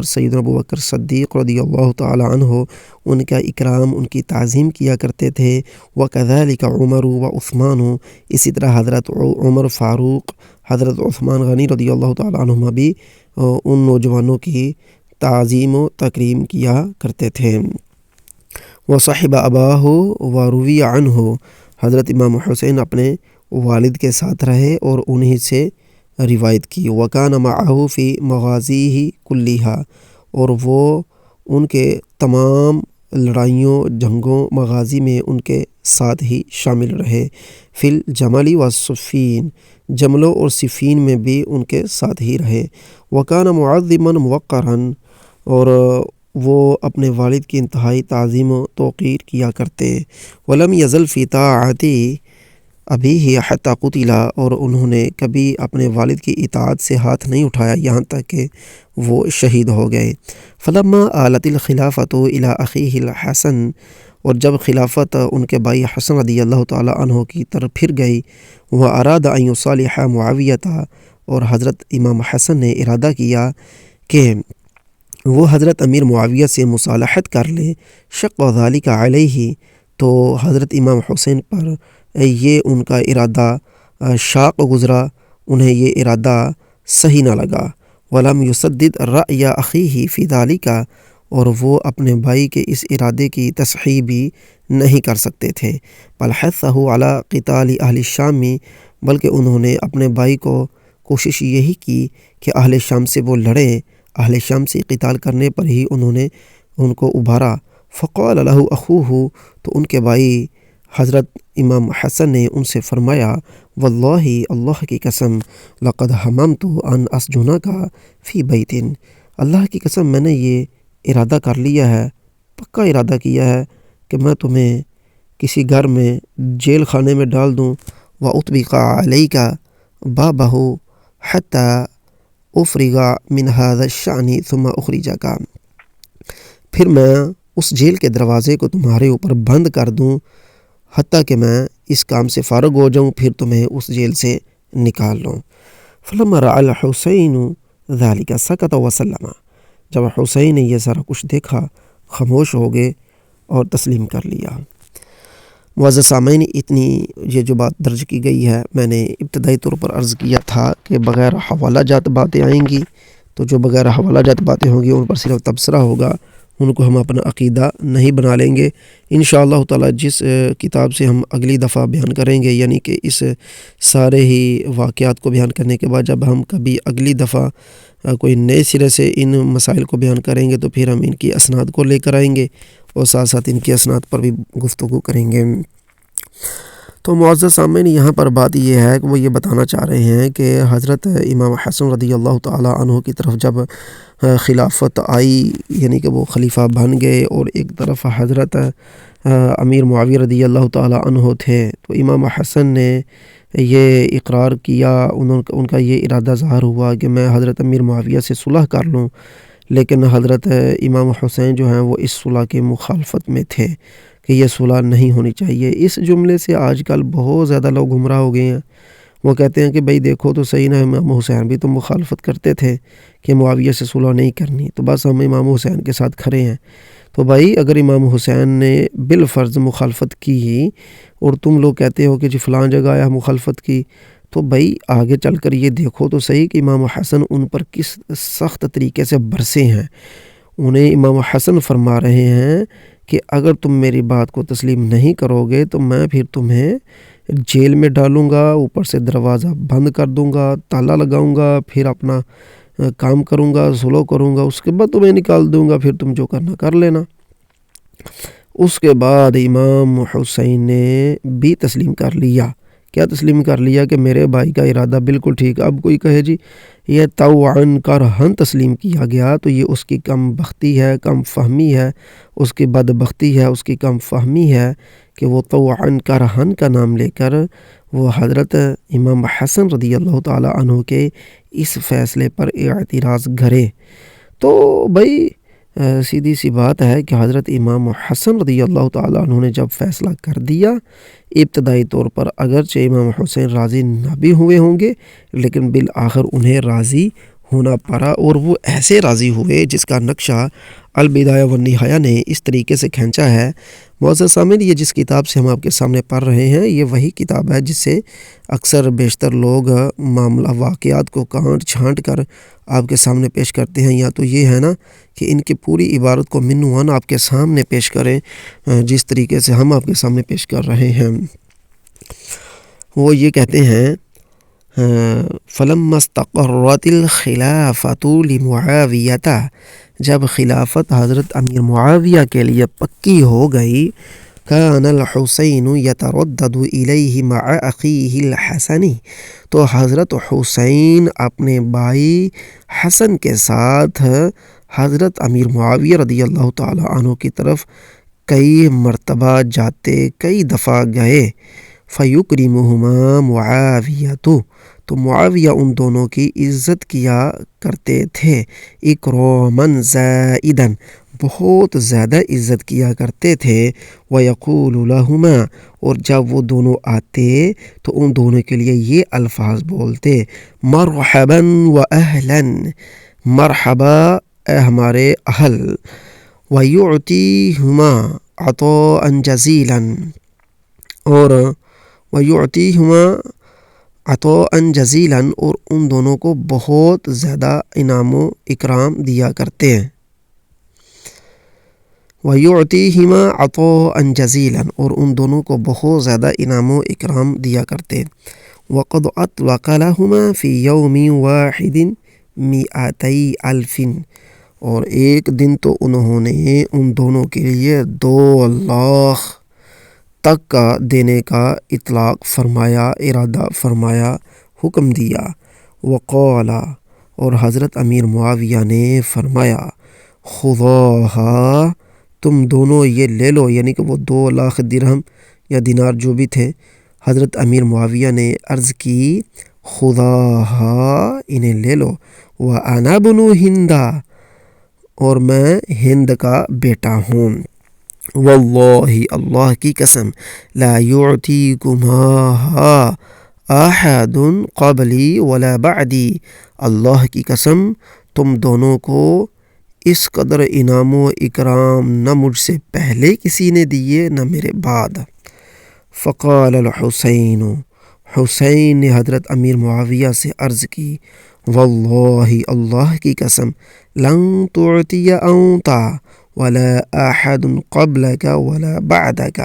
سیدنا ابو بکر صدیق رضی اللہ تعالی عنہ ان کا اکرام، ان کی تعظیم کیا کرتے تھے۔ وَكَذَلِكَ عُمَرُ وَعُثْمَانُ، اسی طرح حضرت عمر فاروق، حضرت عثمان غنی رضی اللہ تعالی عنہما بھی ان نوجوانوں کی تعظیم و تکریم کیا کرتے تھے۔ وصحب اباہ وروی عنہ، حضرت امام حسین اپنے والد کے ساتھ رہے اور انہی سے روایت کی۔ وکان معہ فی مغازیہ کلیہا، اور وہ ان کے تمام لڑائیوں، جنگوں، مغازی میں ان کے ساتھ ہی شامل رہے۔ فی الجمل والصفین، جملوں اور صفین میں بھی ان کے ساتھ ہی رہے۔ وکان معظما موقرا، اور وہ اپنے والد کی انتہائی تعظیم و توقیر کیا کرتے۔ ولم یزل فی طاعت ابیہ حتی قتل، اور انہوں نے کبھی اپنے والد کی اطاعت سے ہاتھ نہیں اٹھایا یہاں تک کہ وہ شہید ہو گئے۔ فلما آلت الخلافۃ الی اخیہ الحسن، اور جب خلافت ان کے بھائی حسن رضی اللہ تعالی عنہ کی طرف پھر گئی، واراد ان یصالح معاویہ، اور حضرت امام حسن نے ارادہ کیا کہ وہ حضرت امیر معاویہ سے مصالحت کر لے، شق ذلک علیہ، تو حضرت امام حسین پر یہ ان کا ارادہ شاق گزرا، انہیں یہ ارادہ صحیح نہ لگا۔ ولم یسدد رأی اخیہ فی ذلک، اور وہ اپنے بھائی کے اس ارادے کی تصحیح بھی نہیں کر سکتے تھے۔ بل حثہ علی قتال اہل الشام، بلکہ انہوں نے اپنے بھائی کو کوشش یہی کی کہ اہل شام سے وہ لڑیں، اہل شام سے قتال کرنے پر ہی انہوں نے ان کو ابھارا۔ فقال له اخوه، تو ان کے بھائی حضرت امام حسن نے ان سے فرمایا واللہ، اللہ کی قسم، لقد حممت ان اسجنک فی بیت، اللہ کی قسم میں نے یہ ارادہ کر لیا ہے، پکا ارادہ کیا ہے کہ میں تمہیں کسی گھر میں جیل خانے میں ڈال دوں، وَأُطْبِقَ عَلَيْكَ بَابَهُ حَتَّى أُفْرِغَ مِنْ هَذَا الشَّأْنِ ثُمَّ أُخْرِجَكَ، پھر میں اس جیل کے دروازے کو تمہارے اوپر بند کر دوں حتیٰ کہ میں اس کام سے فارغ ہو جاؤں، پھر تمہیں اس جیل سے نکال لوں۔ فلما رأى الحسین ذلك سکت وسلم، جب حسین نے یہ سارا کچھ دیکھا خاموش ہو گئے اور تسلیم کر لیا۔ معزز سامعین، اتنی یہ جو بات درج کی گئی ہے، میں نے ابتدائی طور پر عرض کیا تھا کہ بغیر حوالہ جات باتیں آئیں گی، تو جو بغیر حوالہ جات باتیں ہوں گی ان پر صرف تبصرہ ہوگا، ان کو ہم اپنا عقیدہ نہیں بنا لیں گے۔ انشاءاللہ تعالی جس کتاب سے ہم اگلی دفعہ بیان کریں گے، یعنی کہ اس سارے ہی واقعات کو بیان کرنے کے بعد جب ہم کبھی اگلی دفعہ کوئی نئے سرے سے ان مسائل کو بیان کریں گے، تو پھر ہم ان کی اسناد کو لے کر آئیں گے اور ساتھ ساتھ ان کی اسناد پر بھی گفتگو کریں گے۔ تو معزز سامعین، یہاں پر بات یہ ہے کہ وہ یہ بتانا چاہ رہے ہیں کہ حضرت امام حسن رضی اللہ تعالی عنہ کی طرف جب خلافت آئی، یعنی کہ وہ خلیفہ بن گئے، اور ایک طرف حضرت امیر معاویہ رضی اللہ تعالی عنہ تھے، تو امام حسن نے یہ اقرار کیا، ان کا یہ ارادہ ظاہر ہوا کہ میں حضرت امیر معاویہ سے صلح کر لوں، لیکن حضرت امام حسین جو ہیں وہ اس صلح کے مخالفت میں تھے کہ یہ صلح نہیں ہونی چاہیے۔ اس جملے سے آج کل بہت زیادہ لوگ گمراہ ہو گئے ہیں۔ وہ کہتے ہیں کہ بھئی دیکھو تو صحیح نا، امام حسین بھی تو مخالفت کرتے تھے کہ معاویہ سے صلح نہیں کرنی، تو بس ہم امام حسین کے ساتھ کھڑے ہیں۔ تو بھائی اگر امام حسین نے بالفرض مخالفت کی اور تم لوگ کہتے ہو کہ جی فلاں جگہ آیا مخالفت کی، تو بھائی آگے چل کر یہ دیکھو تو صحیح کہ امام حسن ان پر کس سخت طریقے سے برسے ہیں۔ انہیں امام حسن فرما رہے ہیں کہ اگر تم میری بات کو تسلیم نہیں کرو گے تو میں پھر تمہیں جیل میں ڈالوں گا، اوپر سے دروازہ بند کر دوں گا، تالا لگاؤں گا، پھر اپنا کام کروں گا، صلح کروں گا، اس کے بعد تمہیں نکال دوں گا، پھر تم جو کرنا کر لینا۔ اس کے بعد امام حسین نے بھی تسلیم کر لیا۔ کیا تسلیم کر لیا؟ کہ میرے بھائی کا ارادہ بالکل ٹھیک۔ اب کوئی کہے جی یہ طوعاً کرہن تسلیم کیا گیا، تو یہ اس کی کم بختی ہے، کم فہمی ہے، اس کی بدبختی ہے، اس کی کم فہمی ہے کہ وہ طوعاً کرہن کا نام لے کر وہ حضرت امام حسن رضی اللہ تعالی عنہ کے اس فیصلے پر اعتراض کرے۔ تو بھائی سیدھی سی بات ہے کہ حضرت امام حسن رضی اللہ تعالیٰ عنہ نے جب فیصلہ کر دیا، ابتدائی طور پر اگرچہ امام حسین راضی نہ بھی ہوئے ہوں گے، لیکن بالآخر انہیں راضی ہونا پڑا، اور وہ ایسے راضی ہوئے جس کا نقشہ البدایہ والنہایہ نے اس طریقے سے کھینچا ہے۔ معزز سامعین، یہ جس کتاب سے ہم آپ کے سامنے پڑھ رہے ہیں، یہ وہی کتاب ہے جس سے اکثر بیشتر لوگ معاملہ واقعات کو کانٹ چھانٹ کر آپ کے سامنے پیش کرتے ہیں، یا تو یہ ہے نا کہ ان کی پوری عبارت کو منوان آپ کے سامنے پیش کریں جس طریقے سے ہم آپ کے سامنے پیش کر رہے ہیں۔ وہ یہ کہتے ہیں فَلَمَّا اسْتَقَرَّتِ الْخِلَافَةُ لِمُعَاوِيَةَ، جب خلافت حضرت امیر معاویہ کے لیے پکی ہو گئی، كان الحسین يتردد الیہ مع اخیہ الحسن، تو حضرت حسین اپنے بھائی حسن کے ساتھ حضرت امیر معاویہ رضی اللہ تعالی عنہ کی طرف کئی مرتبہ جاتے، کئی دفعہ گئے۔ فَيُكْرِمُهُمَا مُعَاوِيَةُ، تو معاویہ ان دونوں کی عزت کیا کرتے تھے، اکراما زائدا، بہت زیادہ عزت کیا کرتے تھے۔ وَيَقُولُ لَهُمَا، اور جب وہ دونوں آتے تو ان دونوں کے لیے یہ الفاظ بولتے، مرحبا وَأَهْلًا، مرحبا اے ہمارے اہل، وَيُعْتِيهُمَا عَطَاءً جَزِيلًا، اور وَيُعْتِيهُمَا عَطَاءً جَزِيلًا، اور ان دونوں کو بہت زیادہ انعام و اکرام دیا کرتے ہیں۔ وَيُعْتِيهِمَا عَطَاءً جَزِيلًا، اور ان دونوں کو بہت زیادہ انعام و اکرام دیا کرتے۔ وَقَدْ أَطْلَقَ لَهُمَا فِي يَوْمٍ وَاحِدٍ مِئَتَيْ أَلْفٍ، اور ایک دن تو انہوں نے ان دونوں کے لیے 2 لاکھ تک کا دینے کا اطلاق فرمایا، ارادہ فرمایا، حکم دیا۔ وقال، اور حضرت امیر معاویہ نے فرمایا، خذوہا، تم دونوں یہ لے لو، یعنی کہ وہ 2 لاکھ درہم یا دینار جو بھی تھے۔ حضرت امیر معاویہ نے عرض کی، خذوہا، انہیں لے لو، وَأَنَا بْنُ ہند، اور میں ہند کا بیٹا ہوں۔ واللہ، اللہ کی قسم، لا یعطیکماہا احد قبلی ولا بعدی، اللہ کی قسم تم دونوں کو اس قدر انعام و اکرام نہ مجھ سے پہلے کسی نے دیے نہ میرے بعد۔ فقال الحسین، حسین نے حضرت امیر معاویہ سے عرض کی، واللہ، اللہ کی قسم، لن تعطی انت ولا احد قبلک ولا بعدک،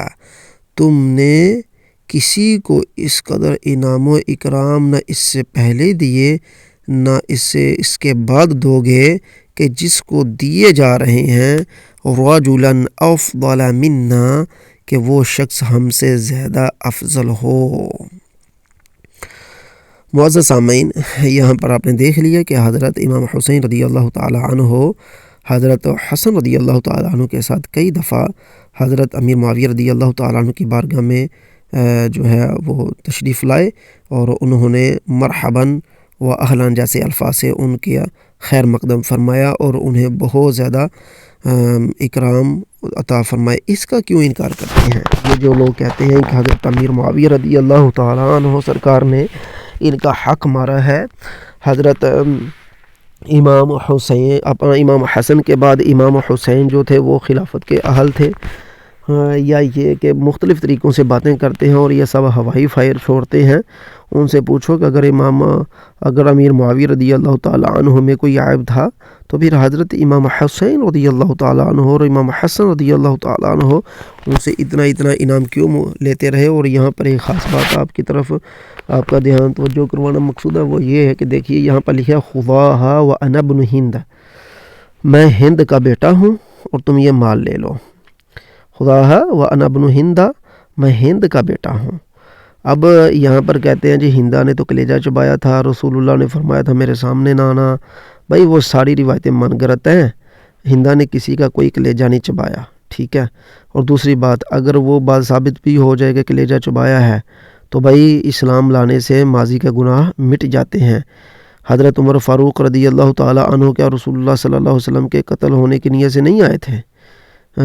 تم نے کسی کو اس قدر انعام و اکرام نہ اس سے پہلے دیے نہ اس کے بعد دو گے کہ جس کو دیے جا رہے ہیں رجلا افضل منا، کہ وہ شخص ہم سے زیادہ افضل ہو۔ معزز سامعین، یہاں پر آپ نے دیکھ لیا کہ حضرت امام حسین رضی اللہ تعالی عنہ حضرت حسن رضی اللہ تعالی عنہ کے ساتھ کئی دفعہ حضرت امیر معاویہ رضی اللہ تعالی عنہ کی بارگاہ میں جو ہے وہ تشریف لائے، اور انہوں نے مرحباً و اہلاً جیسے الفاظ سے ان کے خیر مقدم فرمایا اور انہیں بہت زیادہ اکرام عطا فرمائے۔ اس کا کیوں انکار کرتے ہیں یہ جو لوگ کہتے ہیں کہ حضرت امیر معاویہ رضی اللہ تعالی عنہ سرکار نے ان کا حق مارا ہے؟ حضرت امام حسن کے بعد امام حسین جو تھے وہ خلافت کے اہل تھے، یا یہ کہ مختلف طریقوں سے باتیں کرتے ہیں اور یہ سب ہوائی فائر چھوڑتے ہیں؟ ان سے پوچھو کہ اگر امیر معاویہ رضی اللہ تعالی عنہ میں کوئی عیب تھا تو پھر حضرت امام حسین رضی اللہ تعالی عنہ اور امام حسن رضی اللہ تعالی عنہ ان سے اتنا انعام کیوں لیتے رہے؟ اور یہاں پر ایک خاص بات آپ کی طرف آپ کا دھیان توجہ کروانا مقصود ہے، وہ یہ ہے کہ دیکھیے یہاں پر لکھا خذوہا وَأَنَا بْنُ ہند، میں ہند کا بیٹا ہوں اور تم یہ مال لے لو۔ خذوہا وَأَنَا بْنُ ہند، میں ہند کا بیٹا ہوں۔ اب یہاں پر کہتے ہیں جی ہندا نے تو کلیجہ چبایا تھا، رسول اللہ نے فرمایا تھا میرے سامنے نہ آنا۔ بھائی وہ ساری روایتیں من گھڑت ہیں، ہندا نے کسی کا کوئی کلیجہ نہیں چبایا، ٹھیک ہے؟ اور دوسری بات، اگر وہ بات ثابت بھی ہو جائے کہ کلیجہ چبایا ہے تو بھائی اسلام لانے سے ماضی کے گناہ مٹ جاتے ہیں۔ حضرت عمر فاروق رضی اللہ تعالی عنہ کیا رسول اللہ صلی اللہ علیہ وسلم کے قتل ہونے کی نیت سے نہیں آئے تھے،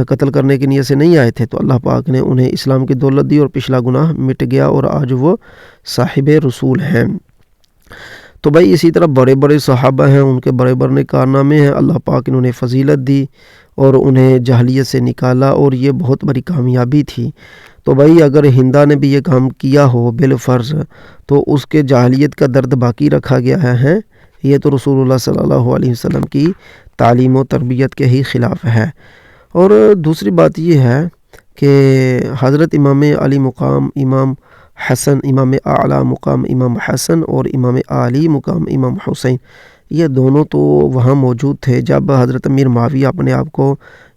قتل کرنے کی نیت سے نہیں آئے تھے؟ تو اللہ پاک نے انہیں اسلام کی دولت دی اور پچھلا گناہ مٹ گیا اور آج وہ صاحب رسول ہیں۔ تو بھائی اسی طرح بڑے بڑے صحابہ ہیں، ان کے بڑے بڑے کارنامے ہیں، اللہ پاک نے انہیں فضیلت دی اور انہیں جہلیت سے نکالا، اور یہ بہت بڑی کامیابی تھی۔ تو بھائی اگر ہندا نے بھی یہ کام کیا ہو بالفرض تو اس کے جاہلیت کا درد باقی رکھا گیا ہے، یہ تو رسول اللہ صلی اللہ علیہ وسلم کی تعلیم و تربیت کے ہی خلاف ہے۔ اور دوسری بات یہ ہے کہ حضرت امام علی مقام امام حسن، امام اعلیٰ مقام امام حسن اور امام علی مقام امام حسین، یہ دونوں تو وہاں موجود تھے جب حضرت امیر معاویہ اپنے آپ کو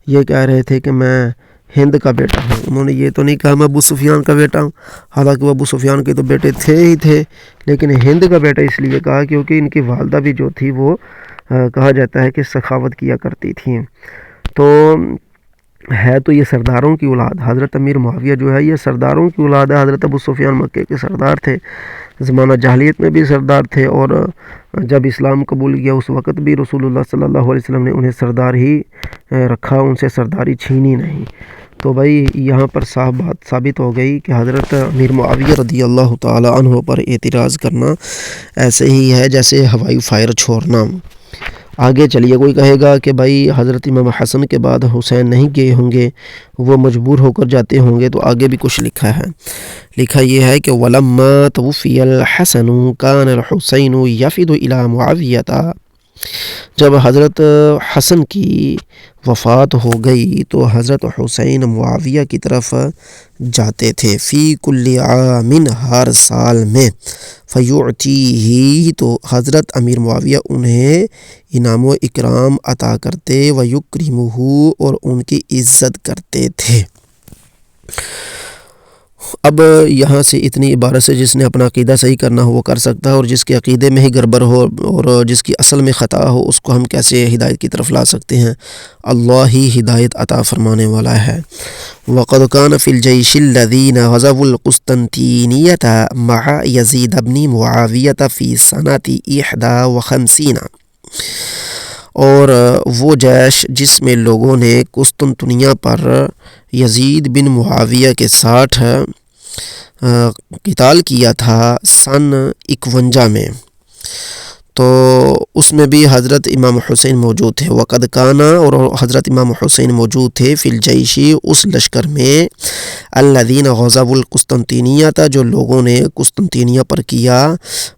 یہ کہہ رہے تھے کہ میں ہند کا بیٹا ہوں۔ انہوں نے یہ تو نہیں کہا میں ابو سفیان کا بیٹا ہوں، حالانکہ وہ ابو سفیان کے تو بیٹے تھے ہی تھے، لیکن ہند کا بیٹا اس لیے کہا کیونکہ ان کی والدہ بھی جو تھی وہ کہا جاتا ہے کہ سخاوت کیا کرتی تھیں۔ تو ہے تو یہ سرداروں کی اولاد، حضرت امیر معاویہ جو ہے یہ سرداروں کی اولاد ہے۔ حضرت ابو سفیان مکے کے سردار تھے، زمانہ جاہلیت میں بھی سردار تھے، اور جب اسلام قبول کیا اس وقت بھی رسول اللہ صلی اللہ علیہ وسلم نے انہیں سردار ہی رکھا، ان سے سرداری چھینی نہیں۔ تو بھائی یہاں پر صاف بات ثابت ہو گئی کہ حضرت امیر معاویہ رضی اللہ تعالی عنہ پر اعتراض کرنا ایسے ہی ہے جیسے ہوائی فائر چھوڑنا۔ آگے چلیے، کوئی کہے گا کہ بھائی حضرت امام حسن کے بعد حسین نہیں گئے ہوں گے، وہ مجبور ہو کر جاتے ہوں گے، تو آگے بھی کچھ لکھا ہے۔ لکھا یہ ہے کہ وَلَمَّا تُوفِيَ الْحَسَنُ كَانَ الْحُسَيْنُ يَفِدُ إِلَى مُعَاوِيَةَ، جب حضرت حسن کی وفات ہو گئی تو حضرت حسین معاویہ کی طرف جاتے تھے، فی کل عام، ہر سال میں، فیعطیہ، تو حضرت امیر معاویہ انہیں انعام و اکرام عطا کرتے، ویکرمہ، اور ان کی عزت کرتے تھے۔ اب یہاں سے اتنی عبارت سے جس نے اپنا عقیدہ صحیح کرنا ہو وہ کر سکتا ہے، اور جس کے عقیدے میں ہی گڑبڑ ہو اور جس کی اصل میں خطا ہو اس کو ہم کیسے ہدایت کی طرف لا سکتے ہیں؟ اللہ ہی ہدایت عطا فرمانے والا ہے۔ وَقَدْ كَانَ فِي الْجَيْشِ الَّذِينَ غَزَوُا الْقُسْطَنْطِينِيَّةَ مَعَ يَزِيدَ بْنِ مُعَاوِيَةَ فِي سَنَةِ 51، اور وہ جیش جس میں لوگوں نے قسطنطنیہ پر یزید بن معاویہ کے ساتھ قتال کیا تھا سن 51 میں، تو اس میں بھی حضرت امام حسین موجود تھے۔ وقد کانا، اور حضرت امام حسین موجود تھے، فی الجیش، اس لشکر میں، الذین غزووا القسطنطینیہ، جو لوگوں نے قسطنطنیہ پر کیا،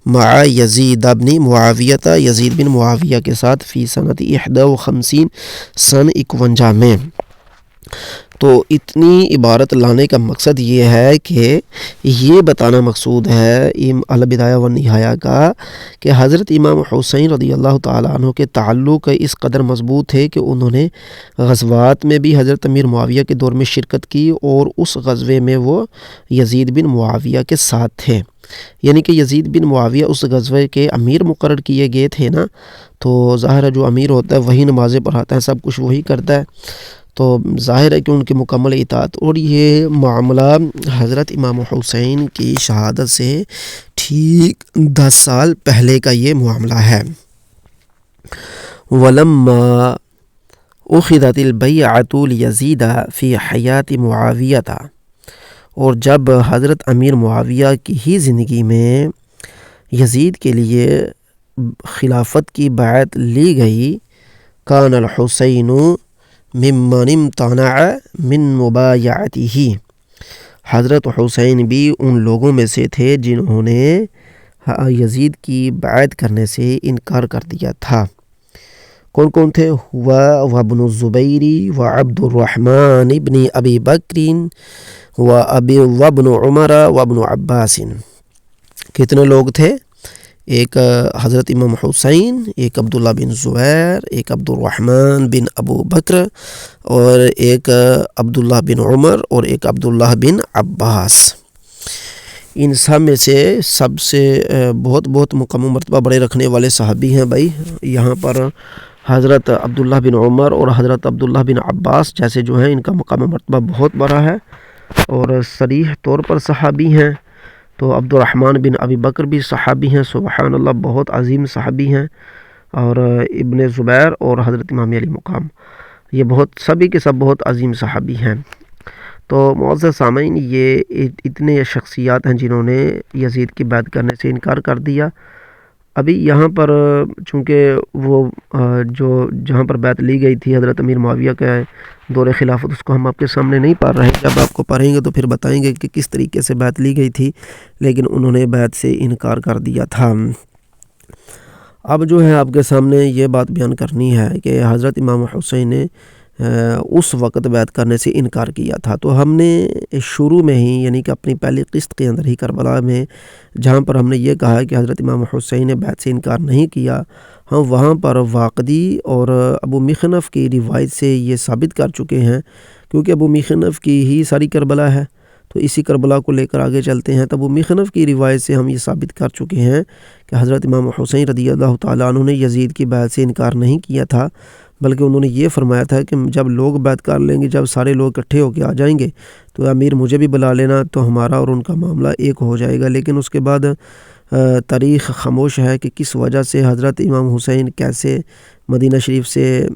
مع یزید بن معاویہ، یزید بن معاویہ کے ساتھ، فی سنۃ 51، سن 51 میں۔ تو اتنی عبارت لانے کا مقصد یہ ہے کہ یہ بتانا مقصود ہے البدایہ والنہایہ کا کہ حضرت امام حسین رضی اللہ تعالیٰ عنہ کے تعلق اس قدر مضبوط تھے کہ انہوں نے غزوات میں بھی حضرت امیر معاویہ کے دور میں شرکت کی، اور اس غزوے میں وہ یزید بن معاویہ کے ساتھ تھے، یعنی کہ یزید بن معاویہ اس غزوے کے امیر مقرر کیے گئے تھے نا، تو ظاہر ہے جو امیر ہوتا ہے وہی نمازیں پڑھاتا ہے، سب کچھ وہی کرتا ہے، تو ظاہر ہے کہ ان کی مکمل اطاعت۔ اور یہ معاملہ حضرت امام حسین کی شہادت سے ٹھیک 10 سال پہلے کا یہ معاملہ ہے۔ وَلَمَّا أُخِذَتِ الْبَيْعَةُ لِيَزِيدَ فِي حَيَاةِ مُعَاوِيَةَ، اور جب حضرت امیر معاویہ کی ہی زندگی میں یزید کے لیے خلافت کی بیعت لی گئی، کان الحسین ممن امتنع من مبایعتہ، حضرت حسین بھی ان لوگوں میں سے تھے جنہوں نے یزید کی بیعت کرنے سے انکار کر دیا تھا۔ کون کون تھے؟ ہوا وابن الزبیر وعبد الرحمن ابن ابی بکر وابن عمر وابن عباس۔ کتنے لوگ تھے؟ ایک حضرت امام حسین، ایک عبداللہ بن زبیر، ایک عبد الرحمن بن ابو بکر، اور ایک عبداللہ بن عمر، اور ایک عبداللہ بن عباس۔ ان سب میں سے سب سے بہت مقام و مرتبہ بڑے رکھنے والے صحابی ہیں بھائی۔ یہاں پر حضرت عبداللہ بن عمر اور حضرت عبداللہ بن عباس جیسے جو ہیں ان کا مقام و مرتبہ بہت بڑا ہے اور صریح طور پر صحابی ہیں۔ تو عبد الرحمن بن ابی بکر بھی صحابی ہیں، سبحان اللہ، بہت عظیم صحابی ہیں، اور ابن زبیر اور حضرت امام علی مقام، یہ سبھی کے سب بہت عظیم صحابی ہیں۔ تو معزز سامعین، یہ اتنے شخصیات ہیں جنہوں نے یزید کی بیعت کرنے سے انکار کر دیا۔ ابھی یہاں پر چونکہ وہ جہاں پر بیعت لی گئی تھی حضرت امیر معاویہ کا دور خلافت، اس کو ہم آپ کے سامنے نہیں پڑھ رہے ہیں، جب آپ کو پڑھیں گے تو پھر بتائیں گے کہ کس طریقے سے بیعت لی گئی تھی، لیکن انہوں نے بیعت سے انکار کر دیا تھا۔ اب جو ہے آپ کے سامنے یہ بات بیان کرنی ہے کہ حضرت امام حسین نے اس وقت بیعت کرنے سے انکار کیا تھا، تو ہم نے شروع میں ہی یعنی کہ اپنی پہلی قسط کے اندر ہی کربلا میں جہاں پر ہم نے یہ کہا کہ حضرت امام حسین نے بیعت سے انکار نہیں کیا، ہم وہاں پر واقدی اور ابو مخنف کی روایت سے یہ ثابت کر چکے ہیں، کیونکہ ابو مخنف کی ہی ساری کربلا ہے، تو اسی کربلا کو لے کر آگے چلتے ہیں۔ تو ابو مخنف کی روایت سے ہم یہ ثابت کر چکے ہیں کہ حضرت امام حسین رضی اللہ تعالیٰ عنہ نے یزید کی بیعت سے انکار نہیں کیا تھا، بلکہ انہوں نے یہ فرمایا تھا کہ جب لوگ بیعت کر لیں گے، جب سارے لوگ اکٹھے ہو کے آ جائیں گے تو امیر مجھے بھی بلا لینا، تو ہمارا اور ان کا معاملہ ایک ہو جائے گا۔ لیکن اس کے بعد تاریخ خاموش ہے کہ کس وجہ سے حضرت امام حسین کیسے مدینہ شریف سے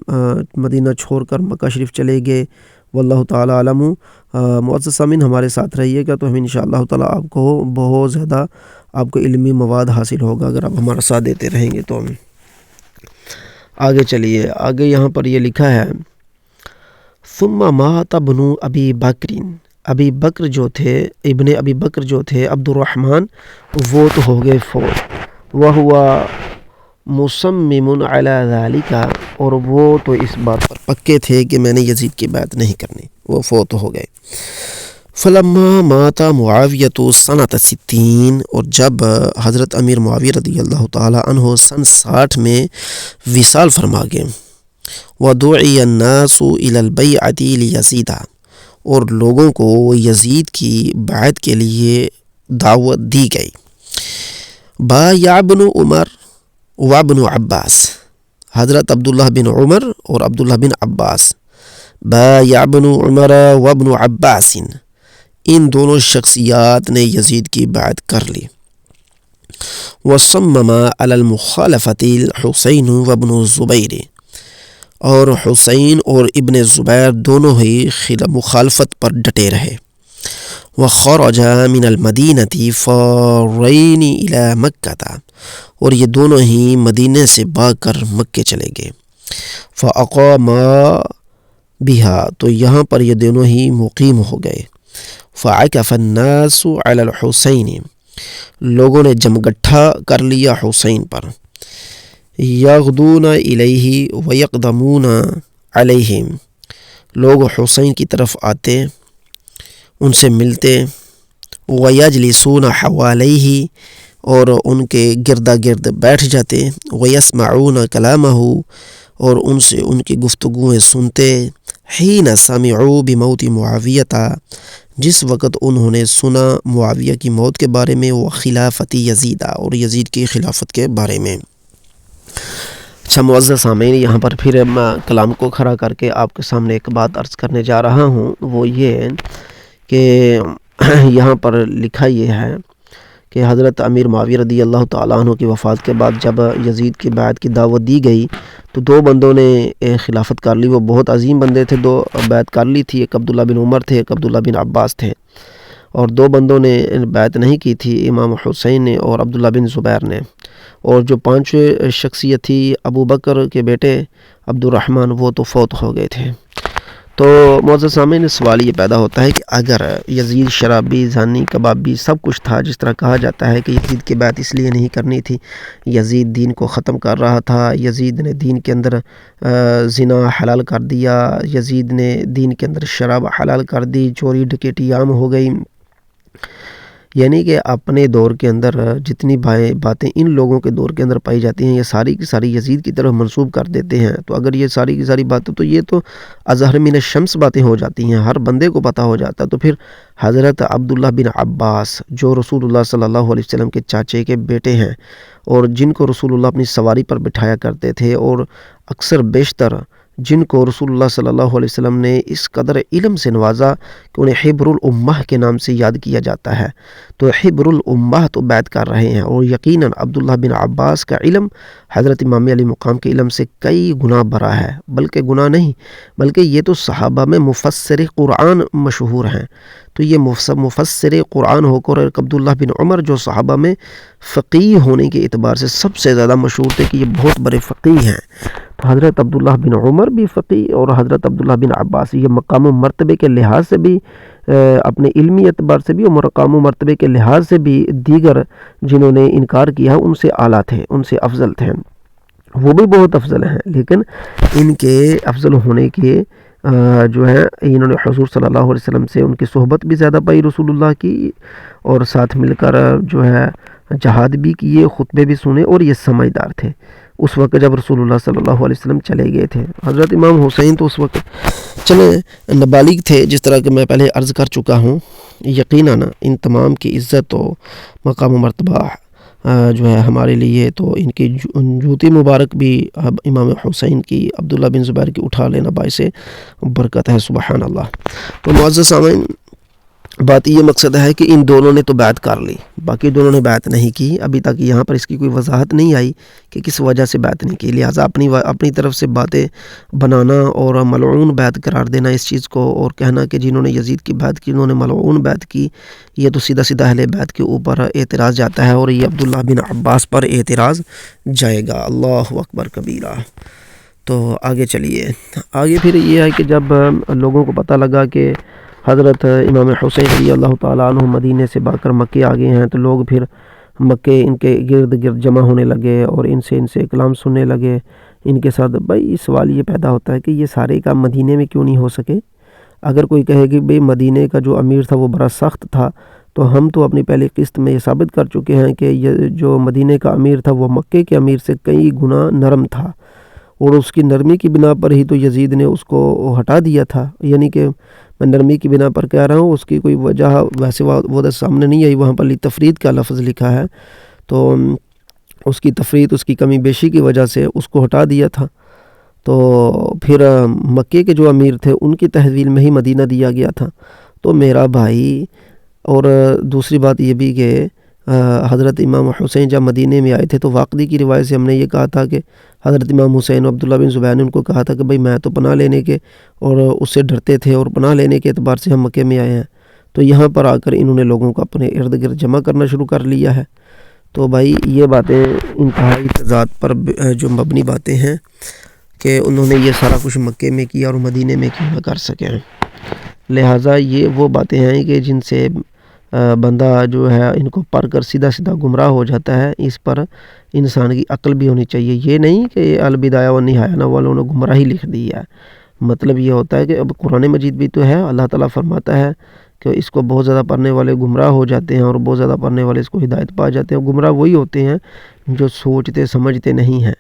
مدینہ چھوڑ کر مکہ شریف چلے گئے، واللہ تعالی عالم۔ معزز سامعین، ہمارے ساتھ رہیے گا تو ہم انشاءاللہ تعالی آپ کو بہت زیادہ آپ کو علمی مواد حاصل ہوگا اگر آپ ہمارا ساتھ دیتے رہیں گے تو۔ آگے چلیے، آگے یہاں پر یہ لکھا ہے، ثم مات ابن ابی بکر، ابی بکر جو تھے، ابن ابی بکر جو تھے عبد الرحمن، وہ تو ہو گئے فوت، مصمم علی ذالک، اور وہ تو اس بات پر پکے تھے کہ میں نے یزید کی بیعت نہیں کرنی، وہ فوت ہو گئے۔ فلما مات معاویۃ سنۃ 60، اور جب حضرت امیر معاویہ رضی اللہ تعالی عنہ سن 60 میں وصال فرما گئے، ودعی الناس الی البیعۃ لیزید، اور لوگوں کو یزید کی بیعت کے لیے دعوت دی گئی۔ بایع ابن عمر وابن عباس، حضرت عبداللہ بن عمر اور عبداللہ بن عباس، بایع ابن عمر وابن عباس، ان دونوں شخصیات نے یزید کی بیعت کر لی۔ وصمم علی المخالفۃ الحسین وابن الزبیر، اور حسین اور ابن زبیر دونوں ہی مخالفت پر ڈٹے رہے۔ وخرج من المدینۃ فارین الی مکہ، اور یہ دونوں ہی مدینے سے بھاگ کر مکے چلے گئے۔ فاقاما بہا، تو یہاں پر یہ دونوں ہی مقیم ہو گئے۔ فعکف الناس علی الحسین، لوگوں نے جمگٹھا کر لیا حسین پر۔ یغدون الیہ ویقدمون علیہم، لوگ حسین کی طرف آتے، ان سے ملتے، ویجلسون حوالیہ، اور ان کے گردا گرد بیٹھ جاتے، ویسمعون کلامہ، اور ان سے ان کی گفتگویں سنتے، حین سمعوا بموت معاویہ، جس وقت انہوں نے سنا معاویہ کی موت کے بارے میں، وخلافت یزید، اور یزید کی خلافت کے بارے میں۔ اچھا معزز سامعین، یہاں پر پھر میں کلام کو کھڑا کر کے آپ کے سامنے ایک بات عرض کرنے جا رہا ہوں، وہ یہ کہ یہاں پر لکھا یہ ہے کہ حضرت امیر معاویہ رضی اللہ تعالیٰ عنہ کی وفات کے بعد جب یزید کی بیعت کی دعوت دی گئی تو دو بندوں نے خلافت کر لی۔ وہ بہت عظیم بندے تھے، دو بیعت کر لی تھی، ایک عبداللہ بن عمر تھے، ایک عبداللہ بن عباس تھے، اور دو بندوں نے بیعت نہیں کی تھی، امام حسین نے اور عبداللہ بن زبیر نے۔ اور جو پانچویں شخصیت تھی ابو بکر کے بیٹے عبد الرحمن، وہ تو فوت ہو گئے تھے۔ تو معزز سامعین، سوال یہ پیدا ہوتا ہے کہ اگر یزید شرابی، زانی، کبابی سب کچھ تھا، جس طرح کہا جاتا ہے کہ یزید کی بیعت اس لیے نہیں کرنی تھی، یزید دین کو ختم کر رہا تھا، یزید نے دین کے اندر زنا حلال کر دیا، یزید نے دین کے اندر شراب حلال کر دی، چوری ڈکیٹی عام ہو گئی، یعنی کہ اپنے دور کے اندر جتنی باتیں ان لوگوں کے دور کے اندر پائی جاتی ہیں، یہ ساری کی ساری یزید کی طرف منسوب کر دیتے ہیں۔ تو اگر یہ ساری کی ساری باتیں، تو یہ تو اظہر من الشمس باتیں ہو جاتی ہیں، ہر بندے کو پتہ ہو جاتا ہے۔ تو پھر حضرت عبداللہ بن عباس، جو رسول اللہ صلی اللہ علیہ وسلم کے چاچے کے بیٹے ہیں، اور جن کو رسول اللہ اپنی سواری پر بٹھایا کرتے تھے، اور اکثر بیشتر جن کو رسول اللہ صلی اللہ علیہ وسلم نے اس قدر علم سے نوازا کہ انہیں حبر الامہ کے نام سے یاد کیا جاتا ہے، تو حبر الامہ تو بیعت کر رہے ہیں۔ اور یقیناً عبداللہ بن عباس کا علم حضرت امام علی مقام کے علم سے کئی گنا بڑا ہے، بلکہ گنا نہیں، بلکہ یہ تو صحابہ میں مفسر قرآن مشہور ہیں۔ تو یہ مفسر قرآن ہو کر عبداللہ بن عمر، جو صحابہ میں فقیہ ہونے کے اعتبار سے سب سے زیادہ مشہور تھے کہ یہ بہت بڑے فقیہ ہیں، تو حضرت عبداللہ بن عمر بھی فقیہ، اور حضرت عبداللہ بن عباس یہ مقام و مرتبے کے لحاظ سے بھی، اپنے علمی اعتبار سے بھی، اور مقام و مرتبے کے لحاظ سے بھی دیگر جنہوں نے انکار کیا ان سے اعلیٰ تھے، ان سے افضل تھے، وہ بھی بہت افضل ہیں، لیکن ان کے افضل ہونے کے جو ہے، انہوں نے حضور صلی اللہ علیہ وسلم سے ان کی صحبت بھی زیادہ پائی رسول اللہ کی، اور ساتھ مل کر جو ہے جہاد بھی کیے، خطبے بھی سنے، اور یہ سمجھدار تھے اس وقت جب رسول اللہ صلی اللہ علیہ وسلم چلے گئے تھے۔ حضرت امام حسین تو اس وقت چلے نابالغ تھے، جس طرح کہ میں پہلے عرض کر چکا ہوں۔ یقیناً ان تمام کی عزت و مقام و مرتبہ جو ہے ہمارے لیے، تو ان کی جوتی مبارک بھی اب امام حسین کی، عبداللہ بن زبیر کی اٹھا لینا باعث برکت ہے، سبحان اللہ۔ تو معزز سامعین، بات یہ مقصد ہے کہ ان دونوں نے تو بیعت کر لی، باقی دونوں نے بیعت نہیں کی۔ ابھی تک یہاں پر اس کی کوئی وضاحت نہیں آئی کہ کس وجہ سے بیعت نہیں کی، لہٰذا اپنی طرف سے باتیں بنانا اور ملعون بیعت قرار دینا اس چیز کو، اور کہنا کہ جنہوں نے یزید کی بیعت کی انہوں نے ملعون بیعت کی، یہ تو سیدھا سیدھا اہل بیعت کے اوپر اعتراض جاتا ہے، اور یہ عبداللہ بن عباس پر اعتراض جائے گا۔ اللہ اکبر کبیرہ۔ تو آگے چلیے، آگے پھر یہ ہے کہ جب لوگوں کو پتہ لگا کہ حضرت امام حسین رضی اللہ تعالیٰ عنہ مدینے سے بھاگ کر مکے آ گئے ہیں، تو لوگ پھر مکے ان کے گرد گرد جمع ہونے لگے اور ان سے کلام سننے لگے ان کے ساتھ۔ بھائی سوال یہ پیدا ہوتا ہے کہ یہ سارے کام مدینے میں کیوں نہیں ہو سکے؟ اگر کوئی کہے کہ بھئی مدینے کا جو امیر تھا وہ بڑا سخت تھا، تو ہم تو اپنی پہلی قسط میں یہ ثابت کر چکے ہیں کہ یہ جو مدینے کا امیر تھا وہ مکے کے امیر سے کئی گنا نرم تھا، اور اس کی نرمی کی بنا پر ہی تو یزید نے اس کو ہٹا دیا تھا۔ یعنی کہ میں نرمی کی بنا پر کہہ رہا ہوں، اس کی کوئی وجہ ویسے وہ سامنے نہیں آئی، وہاں پر تفرید کا لفظ لکھا ہے، تو اس کی تفرید، اس کی کمی بیشی کی وجہ سے اس کو ہٹا دیا تھا۔ تو پھر مکے کے جو امیر تھے ان کی تحویل میں ہی مدینہ دیا گیا تھا۔ تو میرا بھائی، اور دوسری بات یہ بھی کہ حضرت امام حسین جب مدینے میں آئے تھے تو واقعی کی روایت سے ہم نے یہ کہا تھا کہ حضرت امام حسین عبداللہ بن زبیر نے ان کو کہا تھا کہ بھئی میں تو پناہ لینے کے اور اس سے ڈرتے تھے، اور پناہ لینے کے اعتبار سے ہم مکے میں آئے ہیں، تو یہاں پر آ کر انہوں نے لوگوں کو اپنے ارد گرد جمع کرنا شروع کر لیا ہے۔ تو بھائی یہ باتیں انتہائی تضاد پر جو مبنی باتیں ہیں کہ انہوں نے یہ سارا کچھ مکے میں کیا اور مدینے میں کیوں نہ کر سکیں۔ لہٰذا یہ وہ باتیں ہیں کہ جن سے بندہ جو ہے ان کو پڑھ کر سیدھا سیدھا گمراہ ہو جاتا ہے۔ اس پر انسان کی عقل بھی ہونی چاہیے، یہ نہیں کہ البدایہ و نہایہ والوں نے گمراہی لکھ دی ہے۔ مطلب یہ ہوتا ہے کہ اب قرآن مجید بھی تو ہے، اللہ تعالیٰ فرماتا ہے کہ اس کو بہت زیادہ پڑھنے والے گمراہ ہو جاتے ہیں، اور بہت زیادہ پڑھنے والے اس کو ہدایت پا جاتے ہیں۔ گمراہ وہی ہوتے ہیں جو سوچتے سمجھتے نہیں ہیں،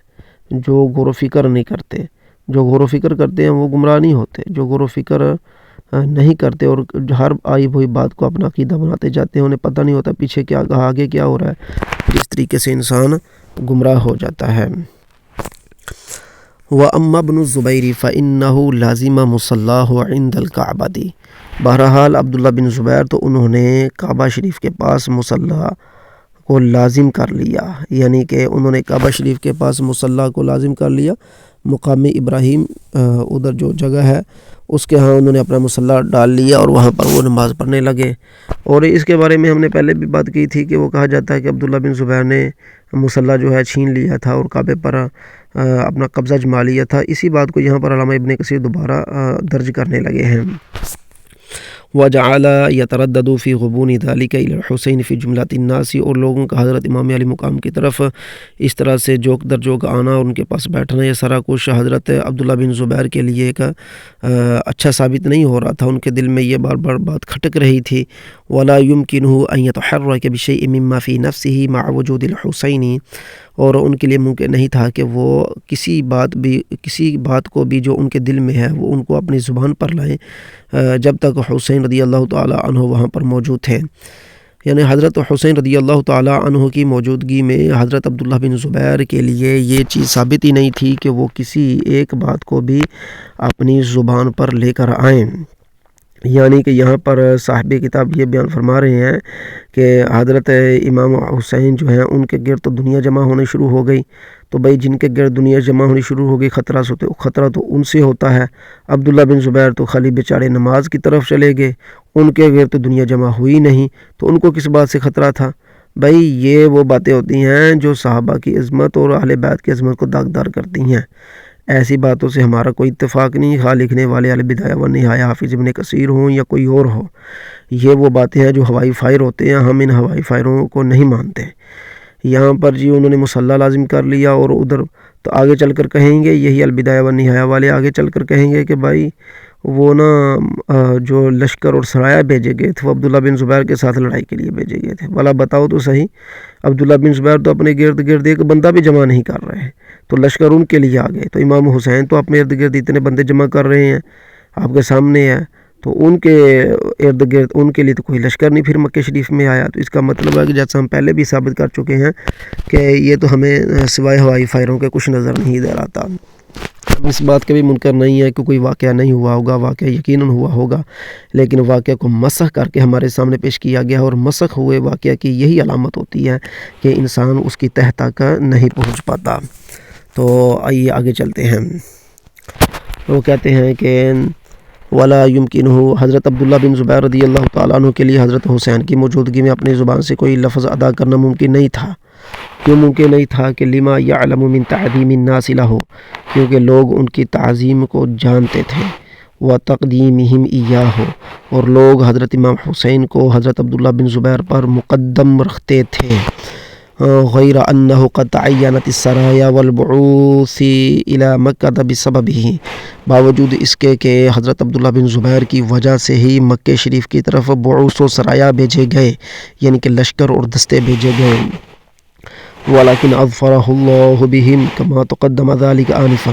جو غور و فکر نہیں کرتے۔ جو غور و فکر کرتے ہیں وہ گمراہ نہیں ہوتے، جو غور و فکر نہیں کرتے اور ہر آئی ہوئی بات کو اپنا عقیدہ بناتے جاتے ہیں، انہیں پتہ نہیں ہوتا پیچھے کیا کہا، آگے کیا ہو رہا ہے، اس طریقے سے انسان گمراہ ہو جاتا ہے۔ وَأَمَّا ابْنُ الزُّبَيْرِ فَإِنَّهُ لَازِمَ مُصَلَّاهُ عِنْدَ الْكَعْبَةِ۔ بہرحال عبداللہ بن زبیر تو انہوں نے کعبہ شریف کے پاس مصلی کو لازم کر لیا، یعنی کہ انہوں نے کعبہ شریف کے پاس مصلی کو لازم کر لیا۔ مقام ابراہیم ادھر جو جگہ ہے اس کے ہاں انہوں نے اپنا مصلی ڈال لیا اور وہاں پر وہ نماز پڑھنے لگے۔ اور اس کے بارے میں ہم نے پہلے بھی بات کی تھی کہ وہ کہا جاتا ہے کہ عبداللہ بن زبیر نے مصلی جو ہے چھین لیا تھا اور کعبے پر اپنا قبضہ جما لیا تھا۔ اسی بات کو یہاں پر علامہ ابن کثیر دوبارہ درج کرنے لگے ہیں۔ وَجَعَلَ يَتَرَدَّدُ فِي غُبُونِ ذَلِكَ إِلَى الْحُسَيْنِ فِي جُمْلَةِ النَّاسِ، اور لوگوں کا حضرت امام علی مقام کی طرف اس طرح سے جوک در جوک آنا اور ان کے پاس بیٹھنا، یہ سارا کچھ حضرت عبداللہ بن زبیر کے لیے ایک اچھا ثابت نہیں ہو رہا تھا۔ ان کے دل میں یہ بار بار بات کھٹک رہی تھی۔ وَلَا يُمْكِنُهُ أَن يَتَحَرَّكَ بِشَيْءٍ مِّمَّا فِي نَفْسِهِ مَعَ وُجُودِ الْحُسَيْنِ، اور ان کے لیے ممکن نہیں تھا کہ وہ کسی بات کو بھی جو ان کے دل میں ہے وہ ان کو اپنی زبان پر لائیں جب تک حسین رضی اللہ تعالی عنہ وہاں پر موجود تھے۔ یعنی حضرت حسین رضی اللہ تعالی عنہ کی موجودگی میں حضرت عبداللہ بن زبیر کے لیے یہ چیز ثابت ہی نہیں تھی کہ وہ کسی ایک بات کو بھی اپنی زبان پر لے کر آئیں۔ یعنی کہ یہاں پر صاحب کتاب یہ بیان فرما رہے ہیں کہ حضرت امام حسین جو ہیں ان کے گرد تو دنیا جمع ہونے شروع ہو گئی، تو بھائی جن کے گرد دنیا جمع ہونی شروع ہو گئی خطرہ تو ان سے ہوتا ہے۔ عبداللہ بن زبیر تو خالی بیچارے نماز کی طرف چلے گئے، ان کے گرد تو دنیا جمع ہوئی نہیں، تو ان کو کس بات سے خطرہ تھا؟ بھائی یہ وہ باتیں ہوتی ہیں جو صحابہ کی عظمت اور اہل بیت کی عظمت کو داغدار کرتی ہیں۔ ایسی باتوں سے ہمارا کوئی اتفاق نہیں، خواہ لکھنے والے البدایہ و نہایہ حافظ ابن کثیر ہوں یا کوئی اور ہو۔ یہ وہ باتیں ہیں جو ہوائی فائر ہوتے ہیں، ہم ان ہوائی فائروں کو نہیں مانتے۔ یہاں پر جی انہوں نے مصلی لازم کر لیا، اور ادھر تو آگے چل کر کہیں گے، یہی البدایہ و نہایہ والے آگے چل کر کہیں گے کہ بھائی وہ جو لشکر اور سرایہ بھیجے گئے تھے وہ عبداللہ بن زبیر کے ساتھ لڑائی کے لیے بھیجے گئے تھے۔ بھلا بتاؤ تو صحیح، عبداللہ بن زبیر تو اپنے گرد گرد ایک بندہ بھی جمع نہیں کر رہے ہیں، تو لشکر ان کے لیے آ گئے، تو امام حسین تو اپنے ارد گرد اتنے بندے جمع کر رہے ہیں، آپ کے سامنے ہے، تو ان کے ارد گرد ان کے لیے تو کوئی لشکر نہیں پھر مکہ شریف میں آیا۔ تو اس کا مطلب ہے کہ جیسا ہم پہلے بھی ثابت کر چکے ہیں کہ یہ تو ہمیں سوائے ہوائی فائروں کے کچھ نظر نہیں دے رہا تھا۔ ہم اس بات کا بھی منکر نہیں ہے کہ کوئی واقعہ نہیں ہوا ہوگا، واقعہ یقیناً ہوا ہوگا، لیکن واقعہ کو مسخ کر کے ہمارے سامنے پیش کیا گیا، اور مسخ ہوئے واقعہ کی یہی علامت ہوتی ہے کہ انسان اس کی تہ تک نہیں پہنچ پاتا۔ تو آئیے آگے چلتے ہیں۔ وہ کہتے ہیں کہ وَلَا يُمْكِنُهُ، حضرت عبداللہ بن زبیر رضی اللہ تعالیٰ عنہ کے لیے حضرت حسین کی موجودگی میں اپنی زبان سے کوئی لفظ ادا کرنا ممکن نہیں تھا۔ کیوں ممکن نہیں تھا؟ کہ لما يعلم من تعظیم الناس لہ، کیونکہ لوگ ان کی تعظیم کو جانتے تھے۔ وتقدیمہم ایاہ، اور لوگ حضرت امام حسین کو حضرت عبداللہ بن زبیر پر مقدم رکھتے تھے. غیر انہ قد تعینت السرایا والبعوث الی مکہ بسببہ، باوجود اس کے کہ حضرت عبداللہ بن زبیر کی وجہ سے ہی مکہ شریف کی طرف بعوث و سرایا بھیجے گئے، یعنی کہ لشکر اور دستے بھیجے گئے. ولیکن اظفرہ اللہ بہم کما تقدم ذلک آنفا،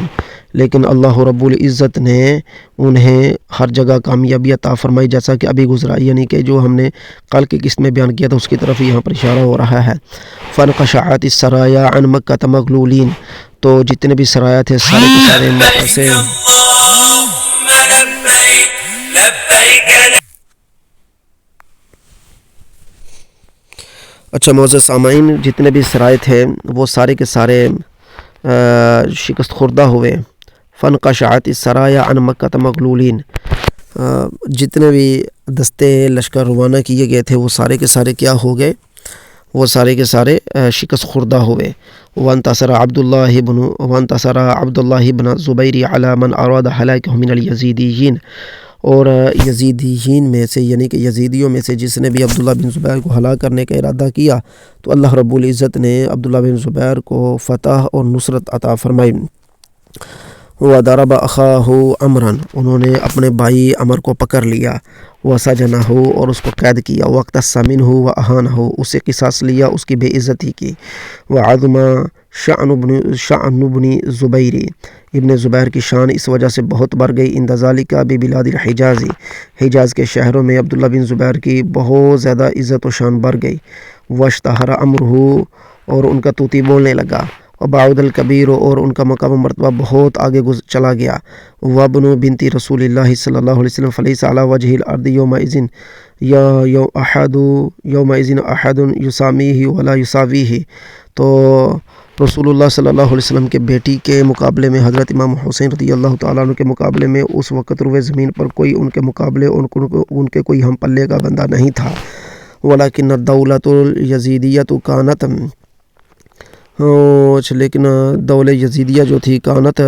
لیکن اللہ رب العزت نے انہیں ہر جگہ کامیابی عطا فرمائی، جیسا کہ ابھی گزرا، یعنی کہ جو ہم نے کل کی قسط میں بیان کیا تھا اس کی طرف یہاں پر اشارہ ہو رہا ہے. فانقشعت السرایا عن مکہ مغلولین، تو جتنے بھی سرایا تھے سارے کے سارے مکہ سے اچھا معزز سامعین، جتنے بھی سرائے تھے وہ سارے کے سارے شکست خوردہ ہوئے. فانقشعت السرایا عن مکہ مغلولین، جتنے بھی دستے لشکر روانہ کیے گئے تھے وہ سارے کے سارے کیا ہو گئے، وہ سارے کے سارے شکست خوردہ ہوئے. وانتصر عبداللہ بن زبیر علی من اراد ہلاکہ من الیزیدیین، اور یزیدیین میں سے یعنی کہ یزیدیوں میں سے جس نے بھی عبداللہ بن زبیر کو ہلاک کرنے کا ارادہ کیا تو اللہ رب العزت نے عبداللہ بن زبیر کو فتح اور نصرت عطا فرمائی. وضرب اخاہ عمرا، انہوں نے اپنے بھائی عمر کو پکڑ لیا. وسجنہ، اور اس کو قید کیا. واقتص منہ واہانہ، اسے قصاص لیا، اس کی بے عزتی کی. وعظم شأن ابن زبیر، ابن زبیر کی شان اس وجہ سے بہت بڑھ گئی. عند ذلک ببلاد الحجاز، حجاز کے شہروں میں عبداللہ بن زبیر کی بہت زیادہ عزت و شان بڑھ گئی. واشتہر امرہ، اور ان کا طوطی بولنے لگا. وبعد الکبیر، اور ان کا مقام و مرتبہ بہت آگے چلا گیا. وابن بنت رسول اللہ صلی اللہ علیہ وسلم فلیس علی وجہ الارض یومئذ احد یسامیہ ولا یساویہ، تو رسول اللہ صلی اللہ علیہ وسلم کے بیٹی کے مقابلے میں حضرت امام حسین رضی اللہ تعالیٰ عنہ کے مقابلے میں اس وقت روئے زمین پر کوئی ان کے مقابلے ان کے کوئی ہم پلے کا بندہ نہیں تھا. ولیکن الدولۃ الیزیدیۃ کانت، لیکن دولہ یزیدیہ جو تھی کانت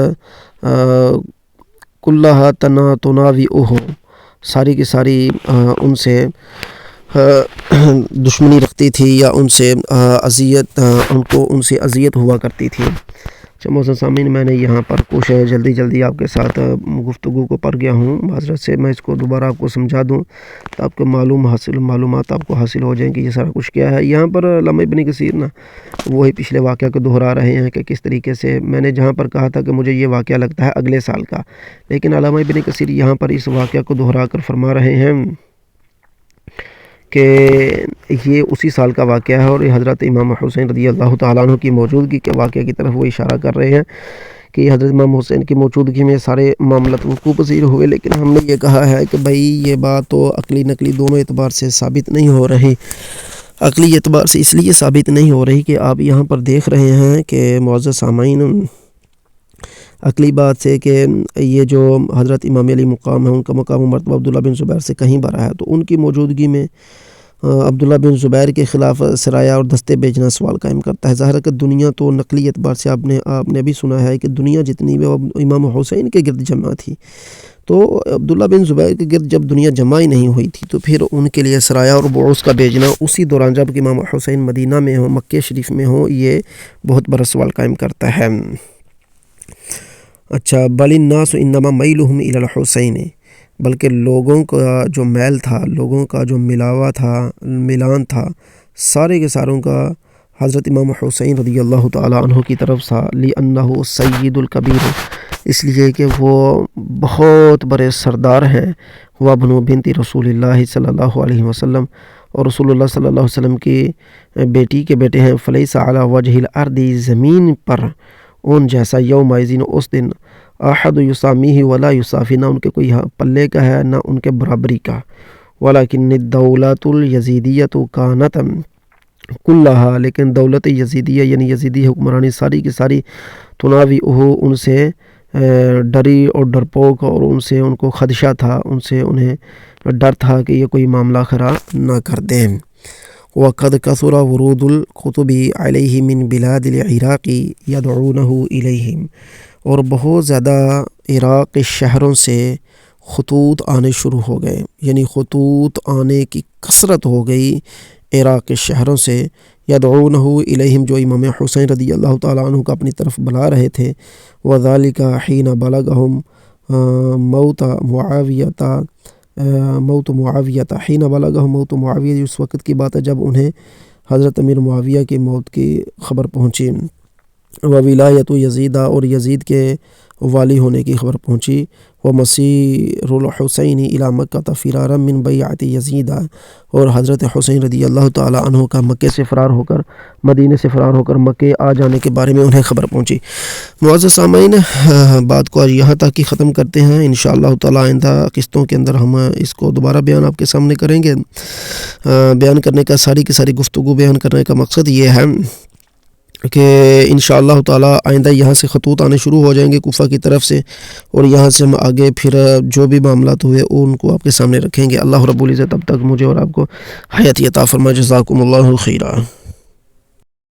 کلہا تناویہ، ساری کی ساری ان سے دشمنی رکھتی تھی یا ان سے اذیت ہوا کرتی تھی. معزز سامعین، میں نے یہاں پر کچھ جلدی آپ کے ساتھ گفتگو کو پڑھ گیا ہوں. معذرت سے میں اس کو دوبارہ آپ کو سمجھا دوں تو آپ کو معلومات آپ کو حاصل ہو جائیں کہ یہ سارا کچھ کیا ہے. یہاں پر علامہ ابن کثیر نا وہی پچھلے واقعہ کو دہرا رہے ہیں کہ کس طریقے سے میں نے جہاں پر کہا تھا کہ مجھے یہ واقعہ لگتا ہے اگلے سال کا، لیکن علامہ ابن کثیر یہاں پر اس واقعہ کو دہرا کر فرما رہے ہیں کہ یہ اسی سال کا واقعہ ہے، اور یہ حضرت امام حسین رضی اللہ تعالیٰ عنہ کی موجودگی کے واقعے کی طرف وہ اشارہ کر رہے ہیں کہ حضرت امام حسین کی موجودگی میں سارے معاملات وقوع پذیر ہوئے. لیکن ہم نے یہ کہا ہے کہ بھائی یہ بات تو عقلی نقلی دونوں اعتبار سے ثابت نہیں ہو رہی. عقلی اعتبار سے اس لیے ثابت نہیں ہو رہی کہ آپ یہاں پر دیکھ رہے ہیں کہ معزز سامعین، عقلی بات سے کہ یہ جو حضرت امام علی مقام ہے ان کا مقام و مرتبہ عبداللہ بن زبیر سے کہیں بڑا ہے، تو ان کی موجودگی میں عبداللہ بن زبیر کے خلاف سرایا اور دستے بھیجنا سوال قائم کرتا ہے. ظاہر ہے کہ دنیا تو نقلی اعتبار سے آپ نے بھی سنا ہے کہ دنیا جتنی بھی امام حسین کے گرد جمع تھی، تو عبداللہ بن زبیر کے گرد جب دنیا جمع ہی نہیں ہوئی تھی تو پھر ان کے لیے سرایا اور بعوث کا بھیجنا اسی دوران جب کہ امام حسین مدینہ میں ہو، مکہ شریف میں ہو، یہ بہت بڑا سوال قائم کرتا ہے. اچھا، بل الناس انما میلہم الی الحسین، بلکہ لوگوں کا جو میل تھا، لوگوں کا جو ملان تھا، سارے کے ساروں کا حضرت امام حسین رضی اللہ تعالیٰ عنہ کی طرف تھا. لأنہ سید الکبیر، اس لیے کہ وہ بہت بڑے سردار ہیں. وابن بنت رسول اللہ صلی اللہ علیہ وسلم، اور رسول اللہ صلی اللہ علیہ وسلم کی بیٹی کے بیٹے ہیں. فلیس علی وجہ الارض، زمین پر ان جیسا یومئذ، اس دن، احد یسامیہ ولا یسافی، نہ ان کے کوئی پلے کا ہے نہ ان کے برابری کا. ولیکن الدولۃ الیزیدیۃ کانت کلہا، لیکن دولت یزیدیہ یعنی یزیدی حکمرانی ساری کی ساری تناویہ، ان سے ڈری اور ڈرپوک، اور ان کو خدشہ تھا، انہیں ڈر تھا کہ یہ کوئی معاملہ خراب نہ کر دیں. وقد کثر ورود الکتب علیہ من بلاد العراق یدعونہ الیہم، اور بہت زیادہ عراق کے شہروں سے خطوط آنے شروع ہو گئے، یعنی خطوط آنے کی کثرت ہو گئی عراق کے شہروں سے، یدعونہ الیہم، جو امام حسین رضی اللہ تعالیٰ عنہ کو اپنی طرف بلا رہے تھے، وذالک حین بلغہم موت معاویہ حین بلغہم موت معاویہ، اس وقت کی بات ہے جب انہیں حضرت امیر معاویہ کی موت کی خبر پہنچی، وولایت یزید، اور یزید کے والی ہونے کی خبر پہنچی، ومسیر الحسین الی مکہ فرارا من بیعت یزید، اور حضرت حسین رضی اللہ تعالیٰ عنہ کا مکے سے فرار ہو کر، مدینے سے فرار ہو کر مکے آ جانے کے بارے میں انہیں خبر پہنچی۔ معزز سامعین، بات کو آج یہاں تک ہی ختم کرتے ہیں، انشاءاللہ تعالیٰ آئندہ قسطوں کے اندر ہم اس کو دوبارہ بیان آپ کے سامنے کریں گے۔ بیان کرنے کا ساری کی ساری گفتگو بیان کرنے کا مقصد یہ ہے کہ انشاءاللہ تعالیٰ آئندہ یہاں سے خطوط آنے شروع ہو جائیں گے کوفہ کی طرف سے، اور یہاں سے ہم آگے پھر جو بھی معاملات ہوئے ان کو آپ کے سامنے رکھیں گے۔ اللہ رب العزت اب تک مجھے اور آپ کو حیات عطا فرمائے۔ جزاکم اللہ خیرا۔